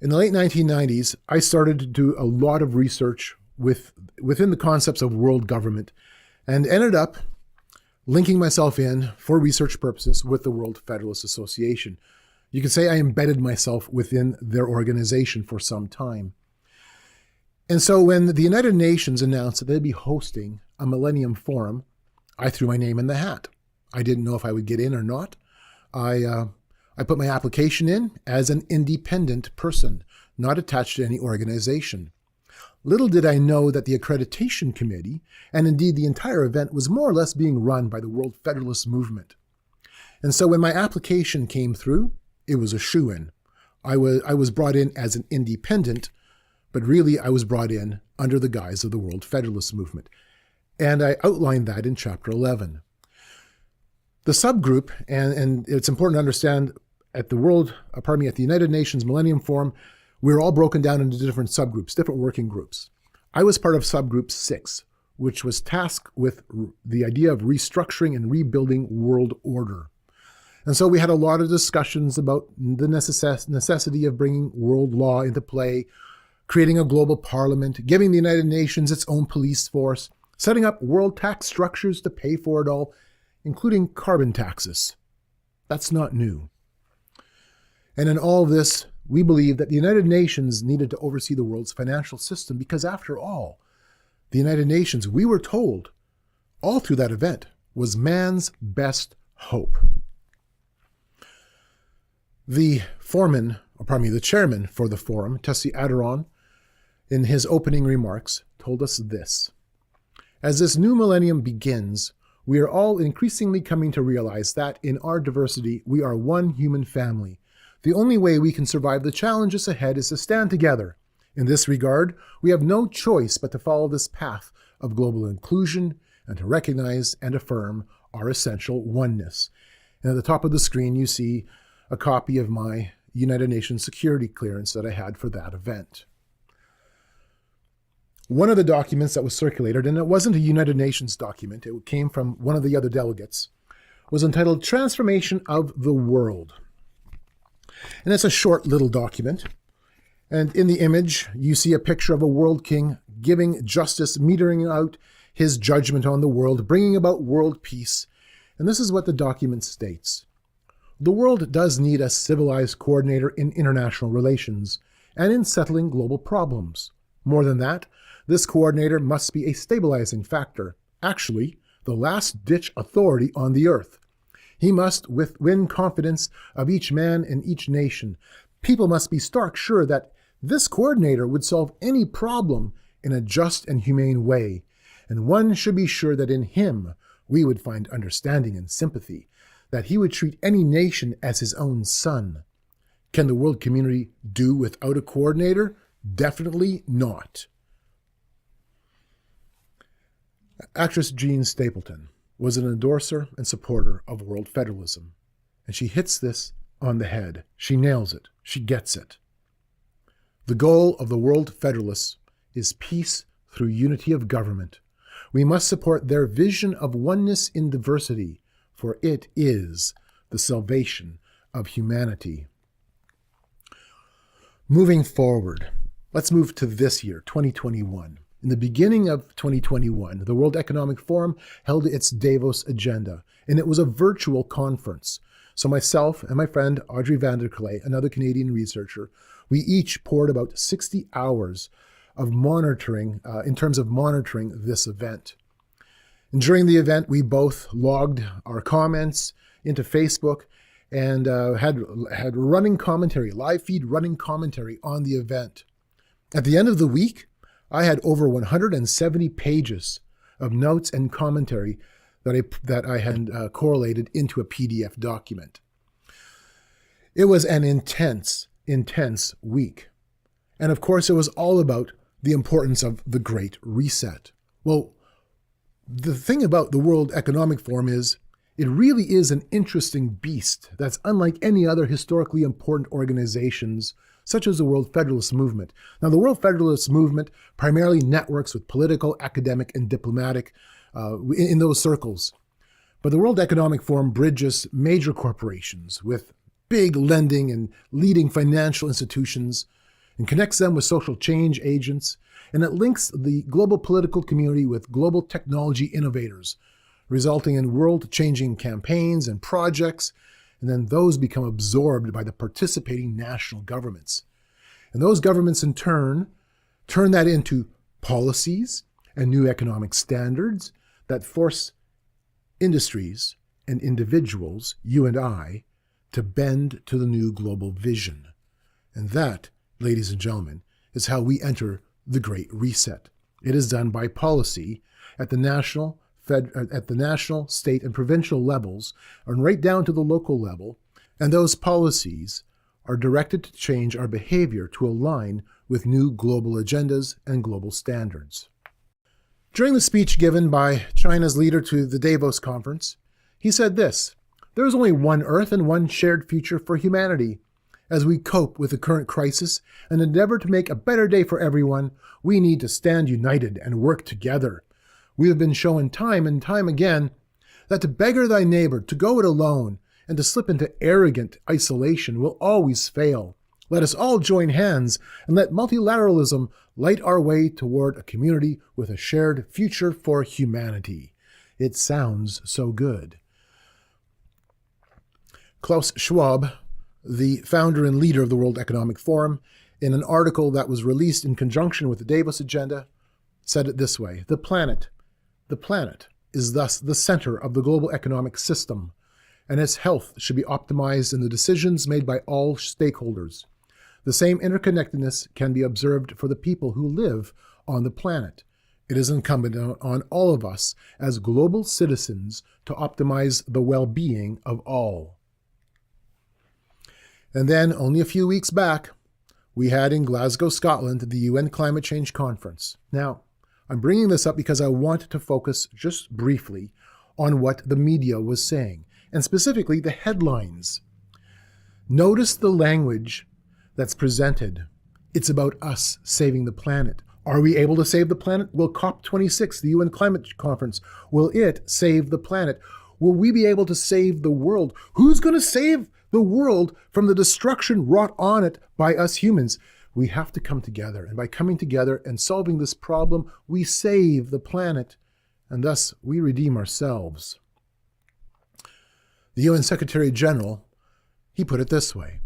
in the late 1990s, I started to do a lot of research within the concepts of world government and ended up linking myself in, for research purposes, with the World Federalist Association. You could say I embedded myself within their organization for some time. And so when the United Nations announced that they'd be hosting a Millennium Forum, I threw my name in the hat. I didn't know if I would get in or not. I put my application in as an independent person, not attached to any organization. Little did I know that the accreditation committee, and indeed the entire event, was more or less being run by the World Federalist movement. And so when my application came through, it was a shoo-in. I was brought in as an independent, but really I was brought in under the guise of the World Federalist movement. And I outlined that in Chapter 11. The subgroup, and it's important to understand, at the United Nations Millennium Forum, we're all broken down into different subgroups, different working groups. I was part of subgroup 6, which was tasked with the idea of restructuring and rebuilding world order. And so we had a lot of discussions about the necessity of bringing world law into play, creating a global parliament, giving the United Nations its own police force, setting up world tax structures to pay for it all, including carbon taxes. That's not new. And in all this, we believe that the United Nations needed to oversee the world's financial system because, after all, the United Nations, we were told, all through that event, was man's best hope. The chairman for the forum, Tessie Aderon, in his opening remarks, told us this: as this new millennium begins, we are all increasingly coming to realize that in our diversity, we are one human family. The only way we can survive the challenges ahead is to stand together. In this regard, we have no choice but to follow this path of global inclusion and to recognize and affirm our essential oneness. And at the top of the screen, you see a copy of my United Nations security clearance that I had for that event. One of the documents that was circulated, and it wasn't a United Nations document, it came from one of the other delegates, was entitled Transformation of the World. And it's a short little document. And in the image, you see a picture of a world king giving justice, metering out his judgment on the world, bringing about world peace. And this is what the document states: the world does need a civilized coordinator in international relations and in settling global problems. More than that, this coordinator must be a stabilizing factor, actually, the last-ditch authority on the earth. He must win confidence of each man and each nation. People must be stark sure that this coordinator would solve any problem in a just and humane way, and one should be sure that in him we would find understanding and sympathy, that he would treat any nation as his own son. Can the world community do without a coordinator? Definitely not. Actress Jean Stapleton was an endorser and supporter of world federalism, and she hits this on the head. She nails it. She gets it. The goal of the World Federalists is peace through unity of government. We must support their vision of oneness in diversity, for it is the salvation of humanity. Moving forward, let's move to this year, 2021. In the beginning of 2021, the World Economic Forum held its Davos agenda, and it was a virtual conference. So myself and my friend Audrey Vanderklee, another Canadian researcher, we each poured about 60 hours of monitoring, in terms of monitoring this event. And during the event, we both logged our comments into Facebook and had running commentary, live feed running commentary on the event. At the end of the week, I had over 170 pages of notes and commentary that I had correlated into a PDF document. It was an intense week. And of course, it was all about the importance of the Great Reset. Well, the thing about the World Economic Forum is it really is an interesting beast that's unlike any other historically important organizations, such as the World Federalist Movement. Now, the World Federalist Movement primarily networks with political, academic, and diplomatic in those circles. But the World Economic Forum bridges major corporations with big lending and leading financial institutions and connects them with social change agents, and it links the global political community with global technology innovators, resulting in world-changing campaigns and projects, and then those become absorbed by the participating national governments. And those governments, in turn that into policies and new economic standards that force industries and individuals, you and I, to bend to the new global vision. And that, ladies and gentlemen, is how we enter the Great Reset. It is done by policy at the national, state, and provincial levels, and right down to the local level, and those policies are directed to change our behavior to align with new global agendas and global standards. During the speech given by China's leader to the Davos conference, he said this: "There is only one Earth and one shared future for humanity. As we cope with the current crisis and endeavor to make a better day for everyone, we need to stand united and work together. We have been shown time and time again that to beggar thy neighbor, to go it alone, and to slip into arrogant isolation will always fail. Let us all join hands and let multilateralism light our way toward a community with a shared future for humanity." It sounds so good. Klaus Schwab, the founder and leader of the World Economic Forum, in an article that was released in conjunction with the Davos Agenda, said it this way: The planet is thus the center of the global economic system, and its health should be optimized in the decisions made by all stakeholders. The same interconnectedness can be observed for the people who live on the planet. It is incumbent on all of us as global citizens to optimize the well-being of all. And then, only a few weeks back, we had in Glasgow, Scotland, the UN Climate Change Conference. Now, I'm bringing this up because I want to focus just briefly on what the media was saying, and specifically the headlines. Notice the language that's presented. It's about us saving the planet. Are we able to save the planet? Will COP26, the UN Climate Conference, will it save the planet? Will we be able to save the world? Who's going to save the world from the destruction wrought on it by us humans? We have to come together, and by coming together and solving this problem, we save the planet, and thus we redeem ourselves. The UN Secretary General, he put it this way: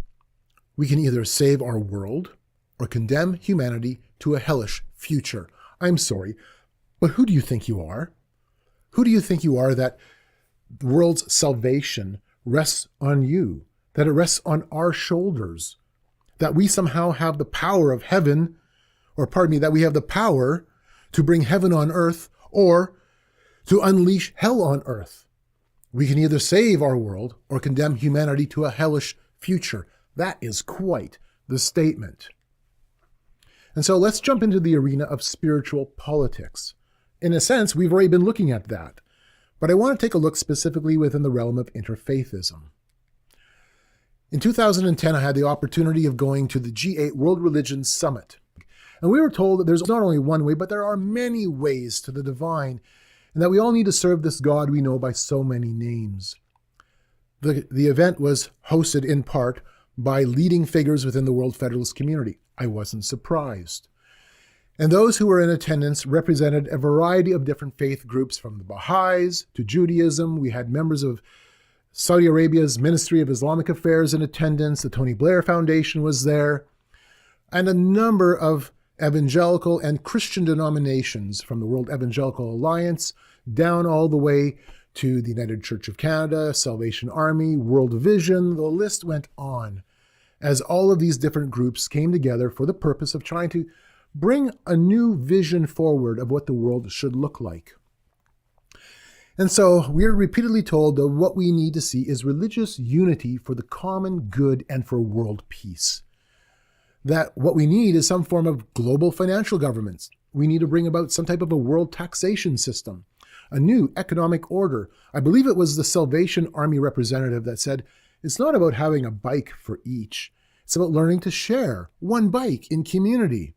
we can either save our world or condemn humanity to a hellish future. I'm sorry, but who do you think you are? Who do you think you are that the world's salvation rests on you, that it rests on our shoulders, that we somehow have the power of heaven, that we have the power to bring heaven on earth or to unleash hell on earth? We can either save our world or condemn humanity to a hellish future. That is quite the statement. And so let's jump into the arena of spiritual politics. In a sense, we've already been looking at that, but I want to take a look specifically within the realm of interfaithism. In 2010, I had the opportunity of going to the G8 World Religions Summit. And we were told that there's not only one way, but there are many ways to the divine, and that we all need to serve this God we know by so many names. The event was hosted in part by leading figures within the World Federalist community. I wasn't surprised. And those who were in attendance represented a variety of different faith groups, from the Baha'is to Judaism. We had members of Saudi Arabia's Ministry of Islamic Affairs in attendance. The Tony Blair Foundation was there. And a number of evangelical and Christian denominations, from the World Evangelical Alliance down all the way to the United Church of Canada, Salvation Army, World Vision. The list went on, as all of these different groups came together for the purpose of trying to bring a new vision forward of what the world should look like. And so we are repeatedly told that what we need to see is religious unity for the common good and for world peace. That what we need is some form of global financial governance. We need to bring about some type of a world taxation system, a new economic order. I believe it was the Salvation Army representative that said, it's not about having a bike for each. It's about learning to share one bike in community.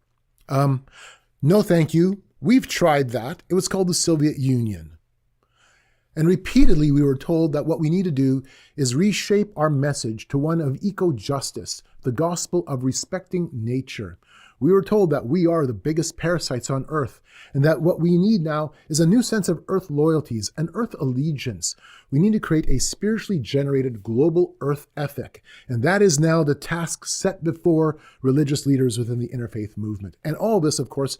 No, thank you. We've tried that. It was called the Soviet Union. And repeatedly we were told that what we need to do is reshape our message to one of eco-justice, the gospel of respecting nature. We were told that we are the biggest parasites on earth, and that what we need now is a new sense of earth loyalties and earth allegiance. We need to create a spiritually generated global earth ethic, and that is now the task set before religious leaders within the interfaith movement. And all this, of course,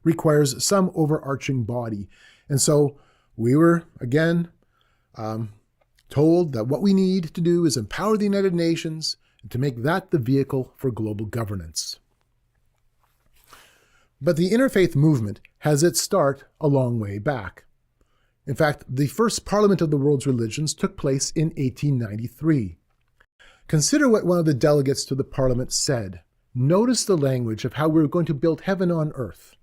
requires some overarching body. And so we were, again, told that what we need to do is empower the United Nations and to make that the vehicle for global governance. But the interfaith movement has its start a long way back. In fact, the first Parliament of the World's Religions took place in 1893. Consider what one of the delegates to the Parliament said. Notice the language of how we're going to build heaven on earth.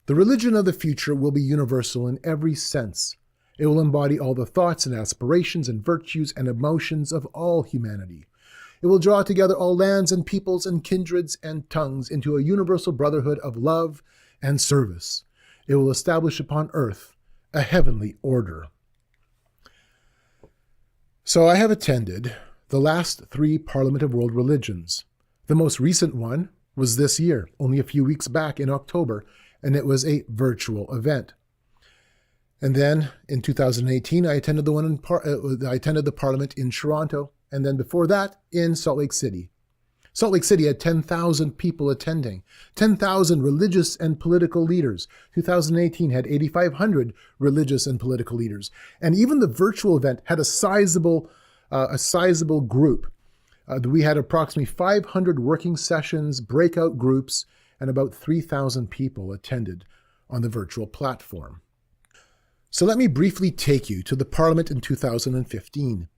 The religion of the future will be universal in every sense. It will embody all the thoughts and aspirations and virtues and emotions of all humanity. It will draw together all lands and peoples and kindreds and tongues into a universal brotherhood of love and service. It will establish upon earth a heavenly order. So I have attended the last 3 Parliament of World Religions. The most recent one was this year, only a few weeks back in October, and it was a virtual event. And then in 2018, I attended the Parliament in Toronto, and then before that, in Salt Lake City. Salt Lake City had 10,000 people attending, 10,000 religious and political leaders. 2018 had 8,500 religious and political leaders. And even the virtual event had a sizable group. We had approximately 500 working sessions, breakout groups, and about 3,000 people attended on the virtual platform. So let me briefly take you to the Parliament in 2015.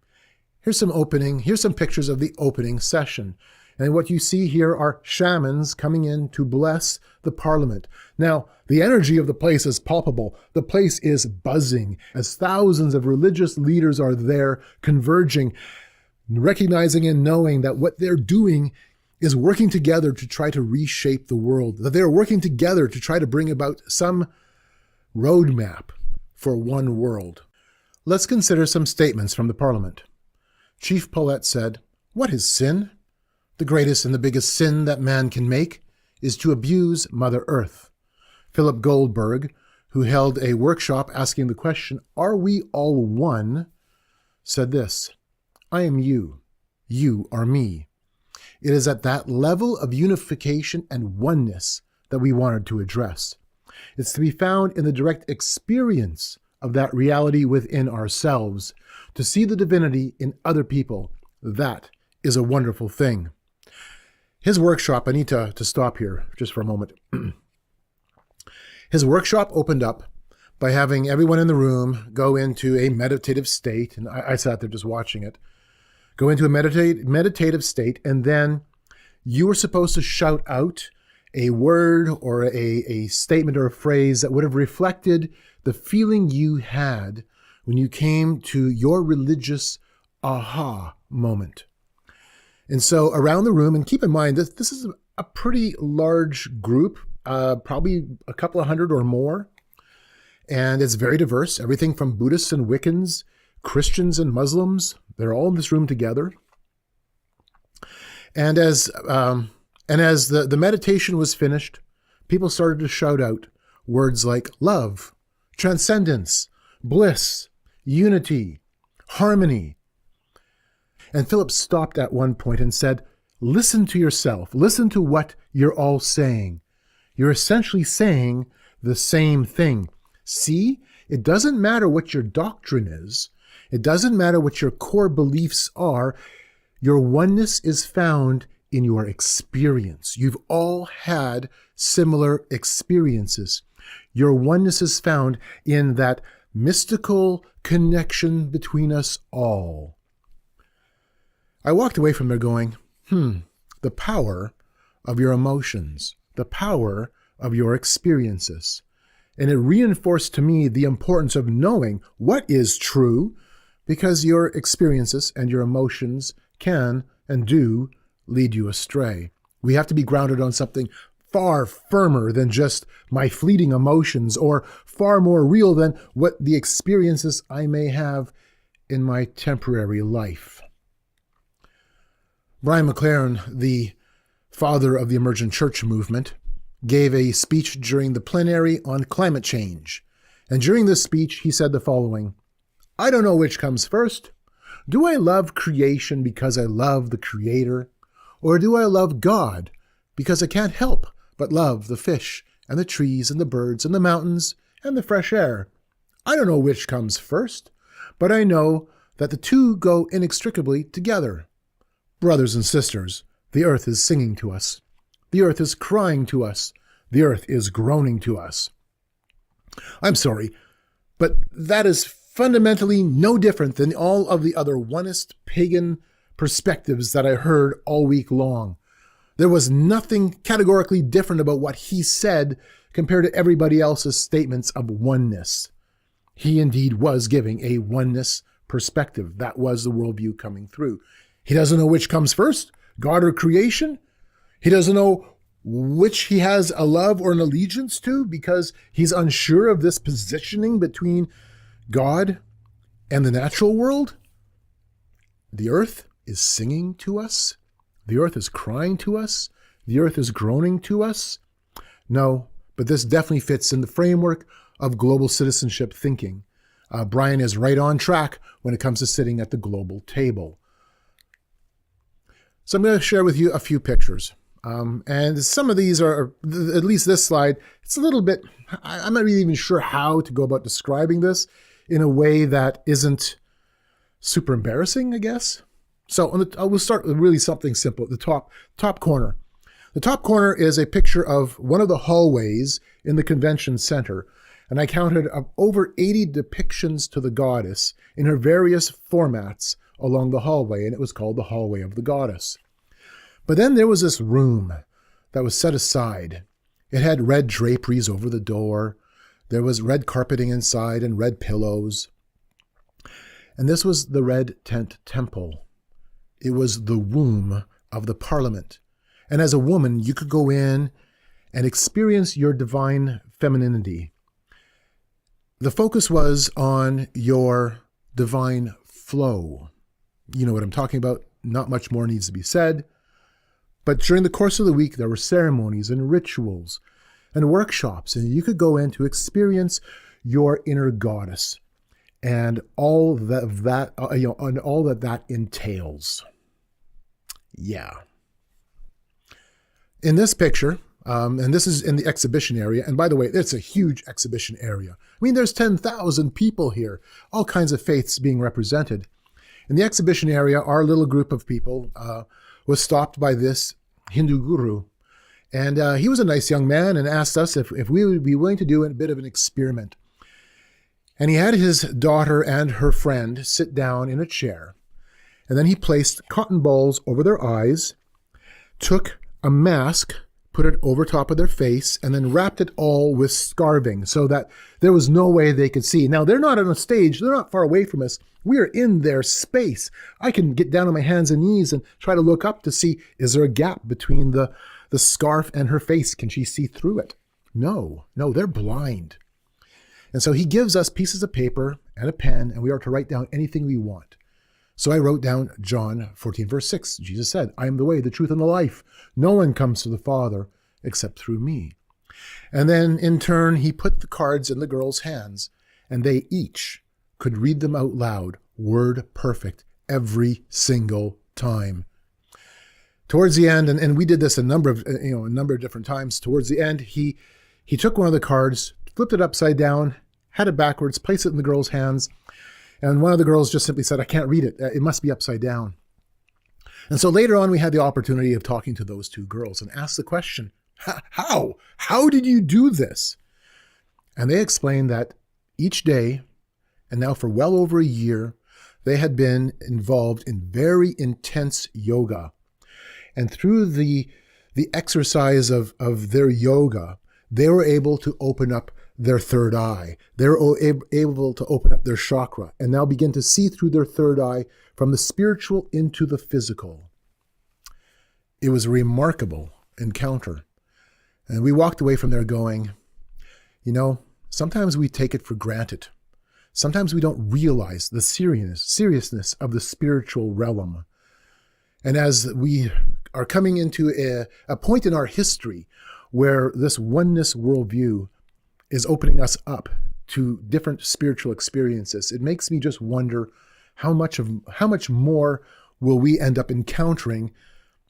Here's some pictures of the opening session. And what you see here are shamans coming in to bless the Parliament. Now, the energy of the place is palpable. The place is buzzing as thousands of religious leaders are there converging, recognizing and knowing that what they're doing is working together to try to reshape the world, that they're working together to try to bring about some roadmap for one world. Let's consider some statements from the Parliament. Chief Paulette said, "What is sin? The greatest and the biggest sin that man can make is to abuse Mother Earth." Philip Goldberg, who held a workshop asking the question, "Are we all one?" said this, "I am you. You are me." It is at that level of unification and oneness that we wanted to address. It's to be found in the direct experience of that reality within ourselves. To see the divinity in other people, that is a wonderful thing. His workshop, I need to stop here just for a moment. His workshop opened up by having everyone in the room go into a meditative state, and I sat there just watching it. Go into a meditative state, and then you were supposed to shout out a word or a statement or a phrase that would have reflected the feeling you had when you came to your religious aha moment. And so around the room, and keep in mind, this is a pretty large group, probably a couple of hundred or more. And it's very diverse, everything from Buddhists and Wiccans, Christians and Muslims. They're all in this room together. And as the meditation was finished, people started to shout out words like love, transcendence, bliss, unity, harmony. And Philip stopped at one point and said, listen to yourself. Listen to what you're all saying. You're essentially saying the same thing. See, it doesn't matter what your doctrine is. It doesn't matter what your core beliefs are. Your oneness is found in your experience. You've all had similar experiences. Your oneness is found in that mystical connection between us all. I walked away from there going, the power of your emotions, the power of your experiences. And it reinforced to me the importance of knowing what is true, because your experiences and your emotions can and do lead you astray. We have to be grounded on something far firmer than just my fleeting emotions, or far more real than what the experiences I may have in my temporary life. Brian McLaren, the father of the emergent church movement, gave a speech during the plenary on climate change. And during this speech, he said the following: I don't know which comes first. Do I love creation because I love the Creator? Or do I love God because I can't help but love the fish and the trees and the birds and the mountains and the fresh air? I don't know which comes first, but I know that the two go inextricably together. Brothers and sisters, the earth is singing to us. The earth is crying to us. The earth is groaning to us. I'm sorry, but that is fundamentally no different than all of the other onist pagan perspectives that I heard all week long. There was nothing categorically different about what he said compared to everybody else's statements of oneness. He indeed was giving a oneness perspective. That was the worldview coming through. He doesn't know which comes first, God or creation. He doesn't know which he has a love or an allegiance to, because he's unsure of this positioning between God and the natural world. The earth is singing to us. The earth is crying to us. The earth is groaning to us. No, but this definitely fits in the framework of global citizenship thinking. Brian is right on track when it comes to sitting at the global table. So I'm going to share with you a few pictures. And some of these are, at least this slide, it's a little bit, I'm not really even sure how to go about describing this in a way that isn't super embarrassing, I guess. So we'll start with really something simple. The top corner. The top corner is a picture of one of the hallways in the convention center. And I counted over 80 depictions to the goddess in her various formats along the hallway, and it was called the Hallway of the Goddess. But then there was this room that was set aside. It had red draperies over the door. There was red carpeting inside and red pillows. And this was the Red Tent Temple. It was the womb of the parliament. And as a woman, you could go in and experience your divine femininity. The focus was on your divine flow. You know what I'm talking about. Not much more needs to be said. But during the course of the week, there were ceremonies and rituals and workshops, and you could go in to experience your inner goddess and all that and all that entails. Yeah. In this picture, and this is in the exhibition area, and by the way, it's a huge exhibition area. I mean, there's 10,000 people here, all kinds of faiths being represented. In the exhibition area, our little group of people was stopped by this Hindu guru. And he was a nice young man and asked us if we would be willing to do a bit of an experiment. And he had his daughter and her friend sit down in a chair. And then he placed cotton balls over their eyes, took a mask, put it over top of their face, and then wrapped it all with scarving so that there was no way they could see. Now, they're not on a stage. They're not far away from us. We are in their space. I can get down on my hands and knees and try to look up to see, is there a gap between the scarf and her face? Can she see through it? No, they're blind. And so he gives us pieces of paper and a pen, and we are to write down anything we want. So I wrote down John 14, verse 6. Jesus said, I am the way, the truth, and the life. No one comes to the Father except through me. And then in turn, he put the cards in the girls' hands, and they each could read them out loud, word perfect, every single time. Towards the end, and we did this a number of different times. Towards the end, he took one of the cards, flipped it upside down, had it backwards, placed it in the girls' hands, and one of the girls just simply said, I can't read it. It must be upside down. And so later on, we had the opportunity of talking to those two girls and asked the question, how? How did you do this? And they explained that each day, and now for well over a year, they had been involved in very intense yoga. And through the exercise of their yoga, they were able to open up their third eye. They were able to open up their chakra and now begin to see through their third eye from the spiritual into the physical. It was a remarkable encounter. And we walked away from there going, sometimes we take it for granted. Sometimes we don't realize the seriousness of the spiritual realm. And as we are coming into a point in our history where this oneness worldview is opening us up to different spiritual experiences, it makes me just wonder how much more will we end up encountering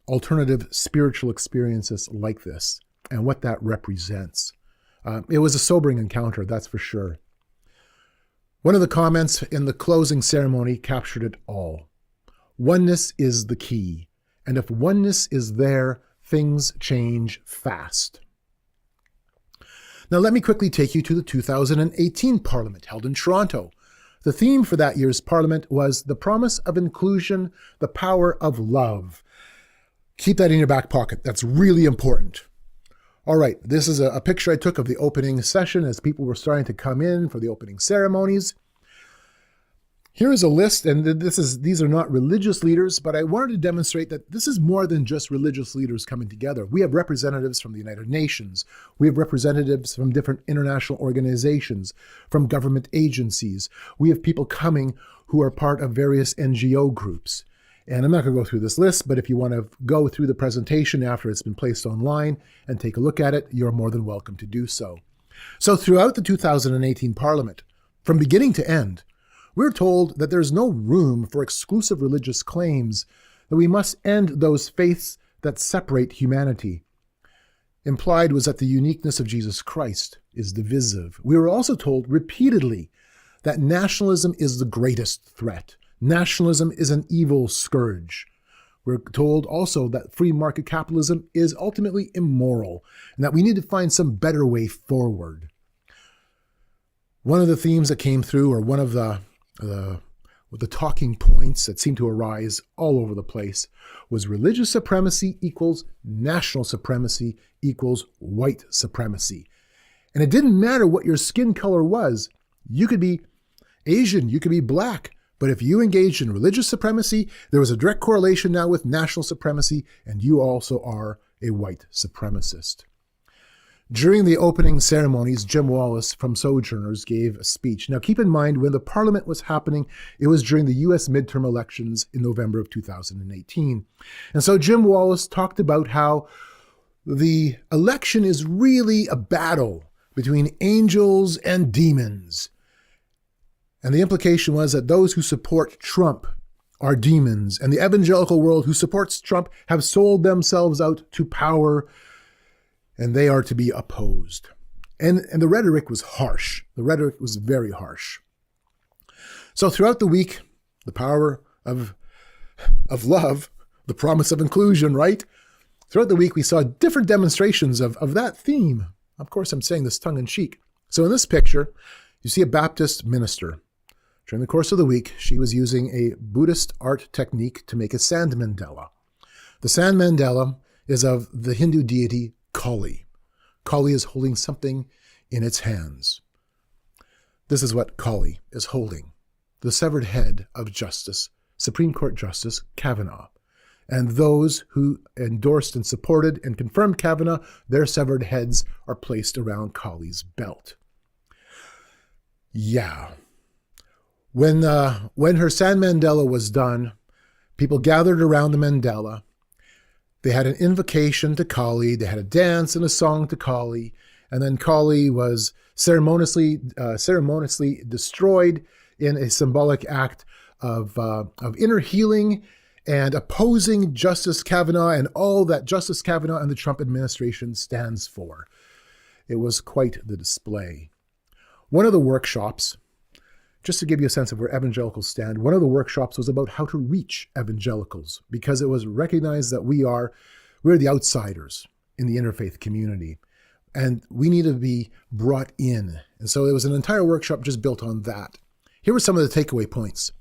alternative spiritual experiences like this and what that represents. It was a sobering encounter, that's for sure. One of the comments in the closing ceremony captured it all. Oneness is the key, and if oneness is there, things change fast. Now let me quickly take you to the 2018 Parliament held in Toronto. The theme for that year's Parliament was the promise of inclusion, the power of love. Keep that in your back pocket. That's really important. All right, this is a picture I took of the opening session as people were starting to come in for the opening ceremonies. Here is a list, and these are not religious leaders, but I wanted to demonstrate that this is more than just religious leaders coming together. We have representatives from the United Nations. We have representatives from different international organizations, from government agencies. We have people coming who are part of various NGO groups. And I'm not going to go through this list, but if you want to go through the presentation after it's been placed online and take a look at it, you're more than welcome to do so. So throughout the 2018 Parliament, from beginning to end, we're told that there's no room for exclusive religious claims, that we must end those faiths that separate humanity. Implied was that the uniqueness of Jesus Christ is divisive. We were also told repeatedly that nationalism is the greatest threat. Nationalism is an evil scourge. We're told also that free market capitalism is ultimately immoral and that we need to find some better way forward. One of the themes that came through, or one of the talking points that seemed to arise all over the place, was religious supremacy equals national supremacy equals white supremacy. And it didn't matter what your skin color was. You could be Asian, you could be black, but if you engaged in religious supremacy, there was a direct correlation now with national supremacy, and you also are a white supremacist. During the opening ceremonies, Jim Wallace from Sojourners gave a speech. Now keep in mind, when the Parliament was happening, it was during the US midterm elections in November of 2018. And so Jim Wallace talked about how the election is really a battle between angels and demons. And the implication was that those who support Trump are demons, and the evangelical world who supports Trump have sold themselves out to power, and they are to be opposed. And the rhetoric was harsh. The rhetoric was very harsh. So throughout the week, the power of love, the promise of inclusion, right? Throughout the week, we saw different demonstrations of that theme. Of course, I'm saying this tongue-in-cheek. So in this picture, you see a Baptist minister. During the course of the week, she was using a Buddhist art technique to make a sand mandala. The sand mandala is of the Hindu deity Kali. Kali is holding something in its hands. This is what Kali is holding: the severed head of Supreme Court Justice Kavanaugh. And those who endorsed and supported and confirmed Kavanaugh, their severed heads are placed around Kali's belt. Yeah. When her San Mandela was done, people gathered around the Mandela. They had an invocation to Kali. They had a dance and a song to Kali. And then Kali was ceremoniously destroyed in a symbolic act of inner healing and opposing Justice Kavanaugh and all that Justice Kavanaugh and the Trump administration stands for. It was quite the display. One of the workshops, just to give you a sense of where evangelicals stand, one of the workshops was about how to reach evangelicals, because it was recognized that we're the outsiders in the interfaith community, and we need to be brought in. And so it was an entire workshop just built on that. Here were some of the takeaway points.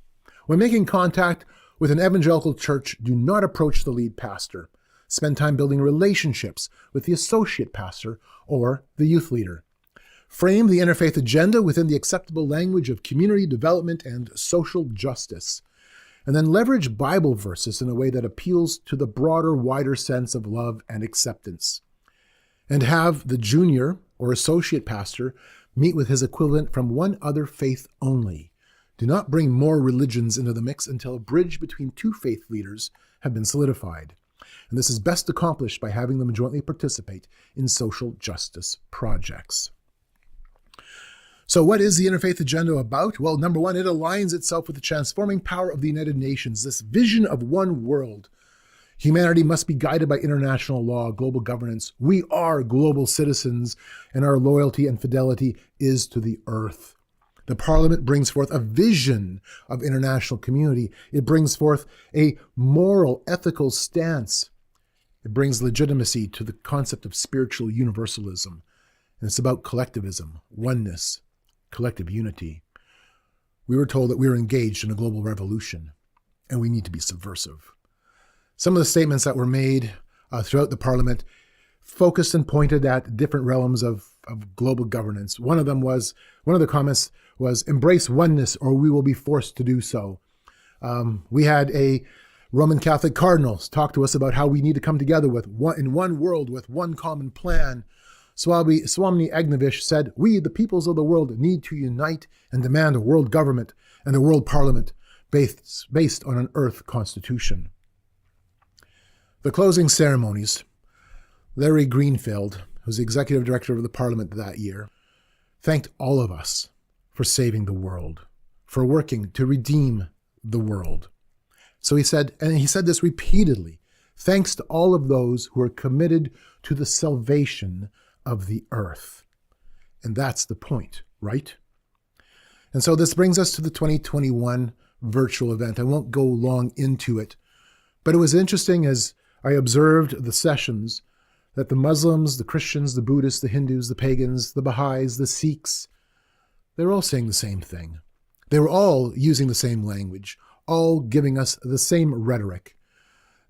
When making contact with an evangelical church, do not approach the lead pastor. Spend time building relationships with the associate pastor or the youth leader. Frame the interfaith agenda within the acceptable language of community development and social justice. And then leverage Bible verses in a way that appeals to the broader, wider sense of love and acceptance. And have the junior or associate pastor meet with his equivalent from one other faith only. Do not bring more religions into the mix until a bridge between two faith leaders have been solidified. And this is best accomplished by having them jointly participate in social justice projects. So what is the interfaith agenda about? Well, number one, it aligns itself with the transforming power of the United Nations, this vision of one world. Humanity must be guided by international law, global governance. We are global citizens, and our loyalty and fidelity is to the earth. The Parliament brings forth a vision of international community. It brings forth a moral, ethical stance. It brings legitimacy to the concept of spiritual universalism. And it's about collectivism, oneness, collective unity. We were told that we were engaged in a global revolution, and we need to be subversive. Some of the statements that were made throughout the Parliament focused and pointed at different realms of global governance. One of the comments was, embrace oneness or we will be forced to do so. We had a Roman Catholic cardinal talk to us about how we need to come together in one world with one common plan. Swami Agnevish said, we, the peoples of the world, need to unite and demand a world government and a world parliament based on an earth constitution. The closing ceremonies, Larry Greenfield, who's the executive director of the Parliament that year, thanked all of us for saving the world, for working to redeem the world. So he said, and he said this repeatedly, thanks to all of those who are committed to the salvation of the earth. And that's the point, right? And so this brings us to the 2021 virtual event. I won't go long into it, but it was interesting as I observed the sessions that the Muslims, the Christians, the Buddhists, the Hindus, the pagans, the Baha'is, the Sikhs, they were all saying the same thing. They were all using the same language, all giving us the same rhetoric,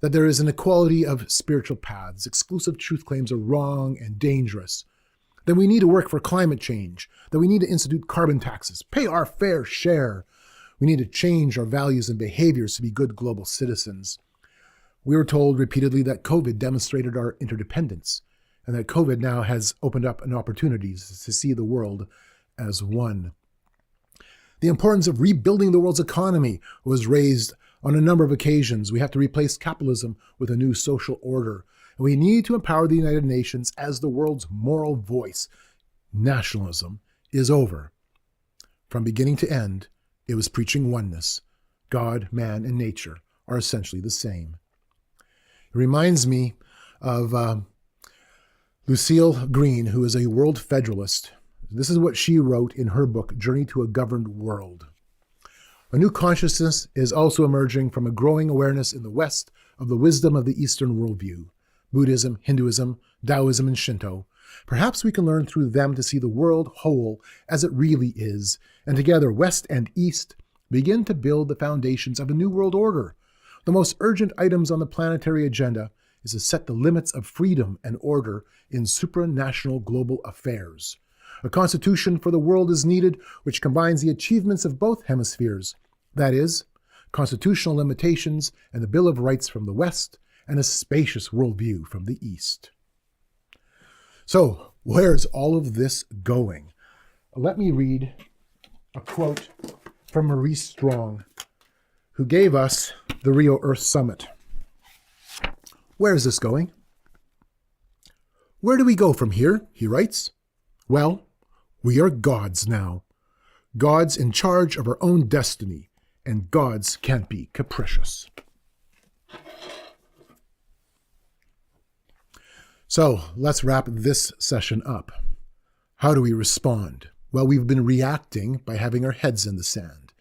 that there is an equality of spiritual paths, exclusive truth claims are wrong and dangerous, that we need to work for climate change, that we need to institute carbon taxes, pay our fair share. We need to change our values and behaviors to be good global citizens. We were told repeatedly that COVID demonstrated our interdependence and that COVID now has opened up an opportunity to see the world as one. The importance of rebuilding the world's economy was raised on a number of occasions. We have to replace capitalism with a new social order. And we need to empower the United Nations as the world's moral voice. Nationalism is over. From beginning to end, it was preaching oneness. God, man, and nature are essentially the same. It reminds me of Lucille Green, who is a world federalist. This is what she wrote in her book, Journey to a Governed World. A new consciousness is also emerging from a growing awareness in the West of the wisdom of the Eastern worldview, Buddhism, Hinduism, Taoism, and Shinto. Perhaps we can learn through them to see the world whole as it really is, and together, West and East, begin to build the foundations of a new world order. The most urgent items on the planetary agenda is to set the limits of freedom and order in supranational global affairs. A constitution for the world is needed which combines the achievements of both hemispheres, that is, constitutional limitations and the Bill of Rights from the West, and a spacious worldview from the East. So, where's all of this going? Let me read a quote from Maurice Strong, who gave us the Rio Earth Summit. Where is this going? Where do we go from here, he writes. Well, we are gods now. Gods in charge of our own destiny, and gods can't be capricious. So let's wrap this session up. How do we respond? Well, we've been reacting by having our heads in the sand.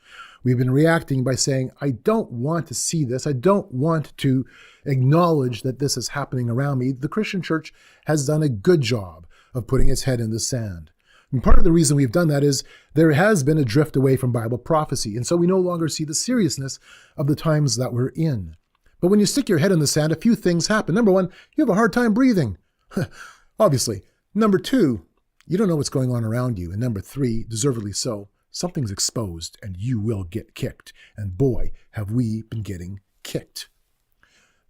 We've been reacting by saying, I don't want to see this. I don't want to acknowledge that this is happening around me. The Christian church has done a good job of putting its head in the sand. And part of the reason we've done that is there has been a drift away from Bible prophecy. And so we no longer see the seriousness of the times that we're in. But when you stick your head in the sand, a few things happen. Number one, you have a hard time breathing. Obviously. Number two, you don't know what's going on around you. And number three, deservedly so, something's exposed and you will get kicked. And boy, have we been getting kicked.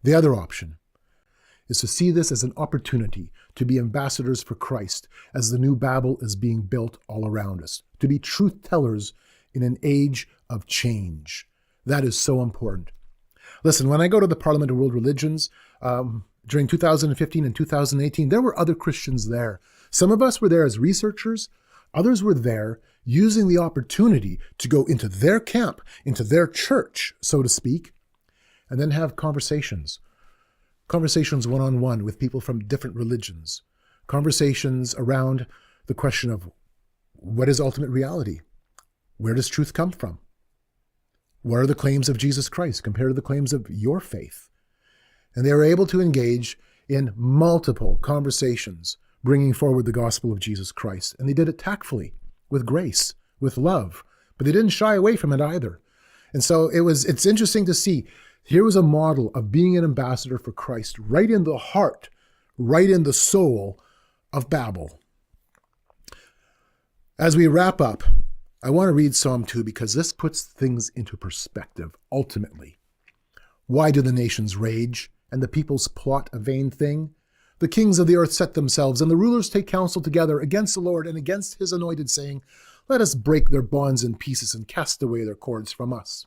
The other option is to see this as an opportunity to be ambassadors for Christ as the new Babel is being built all around us, to be truth tellers in an age of change. That is so important. Listen, when I go to the Parliament of World Religions, during 2015 and 2018, there were other Christians there. Some of us were there as researchers. Others were there using the opportunity to go into their camp, into their church, so to speak, and then have conversations one-on-one with people from different religions, conversations around the question of what is ultimate reality? Where does truth come from? What are the claims of Jesus Christ compared to the claims of your faith? And they were able to engage in multiple conversations, bringing forward the gospel of Jesus Christ. And they did it tactfully, with grace, with love, but they didn't shy away from it either. And so it's interesting to see. Here was a model of being an ambassador for Christ, right in the heart, right in the soul of Babel. As we wrap up, I want to read Psalm 2 because this puts things into perspective, ultimately. Why do the nations rage and the peoples plot a vain thing? The kings of the earth set themselves, and the rulers take counsel together against the Lord and against his anointed, saying, Let us break their bonds in pieces and cast away their cords from us.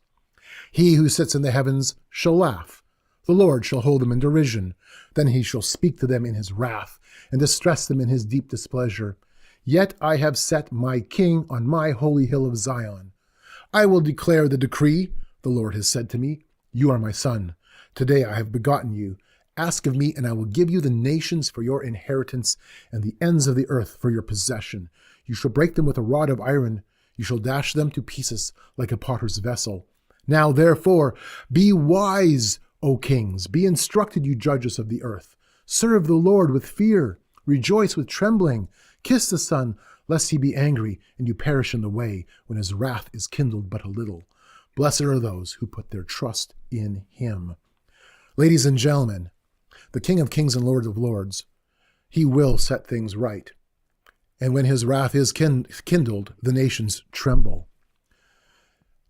He who sits in the heavens shall laugh. The Lord shall hold them in derision. Then he shall speak to them in his wrath, and distress them in his deep displeasure. Yet I have set my king on my holy hill of Zion. I will declare the decree. The Lord has said to me, You are my son. Today I have begotten you. Ask of me, and I will give you the nations for your inheritance, and the ends of the earth for your possession. You shall break them with a rod of iron. You shall dash them to pieces like a potter's vessel. Now, therefore, be wise, O kings. Be instructed, you judges of the earth. Serve the Lord with fear. Rejoice with trembling. Kiss the Son, lest he be angry, and you perish in the way, when his wrath is kindled but a little. Blessed are those who put their trust in him. Ladies and gentlemen, the King of Kings and Lord of Lords, he will set things right. And when his wrath is kindled, the nations tremble.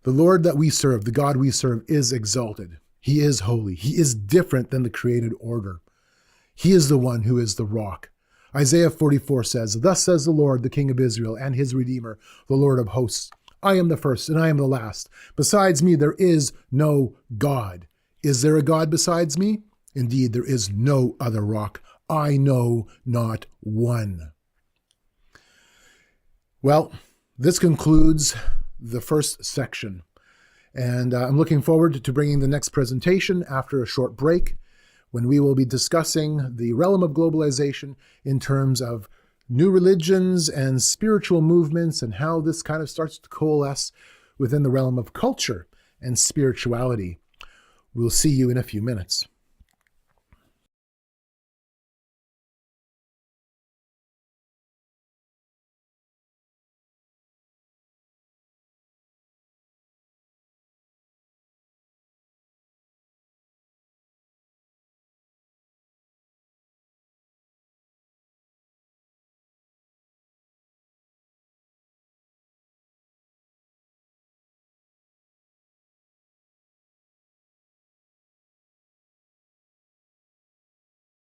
The Lord that we serve, the God we serve, is exalted. He is holy. He is different than the created order. He is the one who is the rock. Isaiah 44 says, Thus says the Lord, the King of Israel, and his Redeemer, the Lord of hosts. I am the first, and I am the last. Besides me, there is no God. Is there a God besides me? Indeed, there is no other rock. I know not one. Well, this concludes the first section. And I'm looking forward to bringing the next presentation after a short break, when we will be discussing the realm of globalization in terms of new religions and spiritual movements and how this kind of starts to coalesce within the realm of culture and spirituality. We'll see you in a few minutes.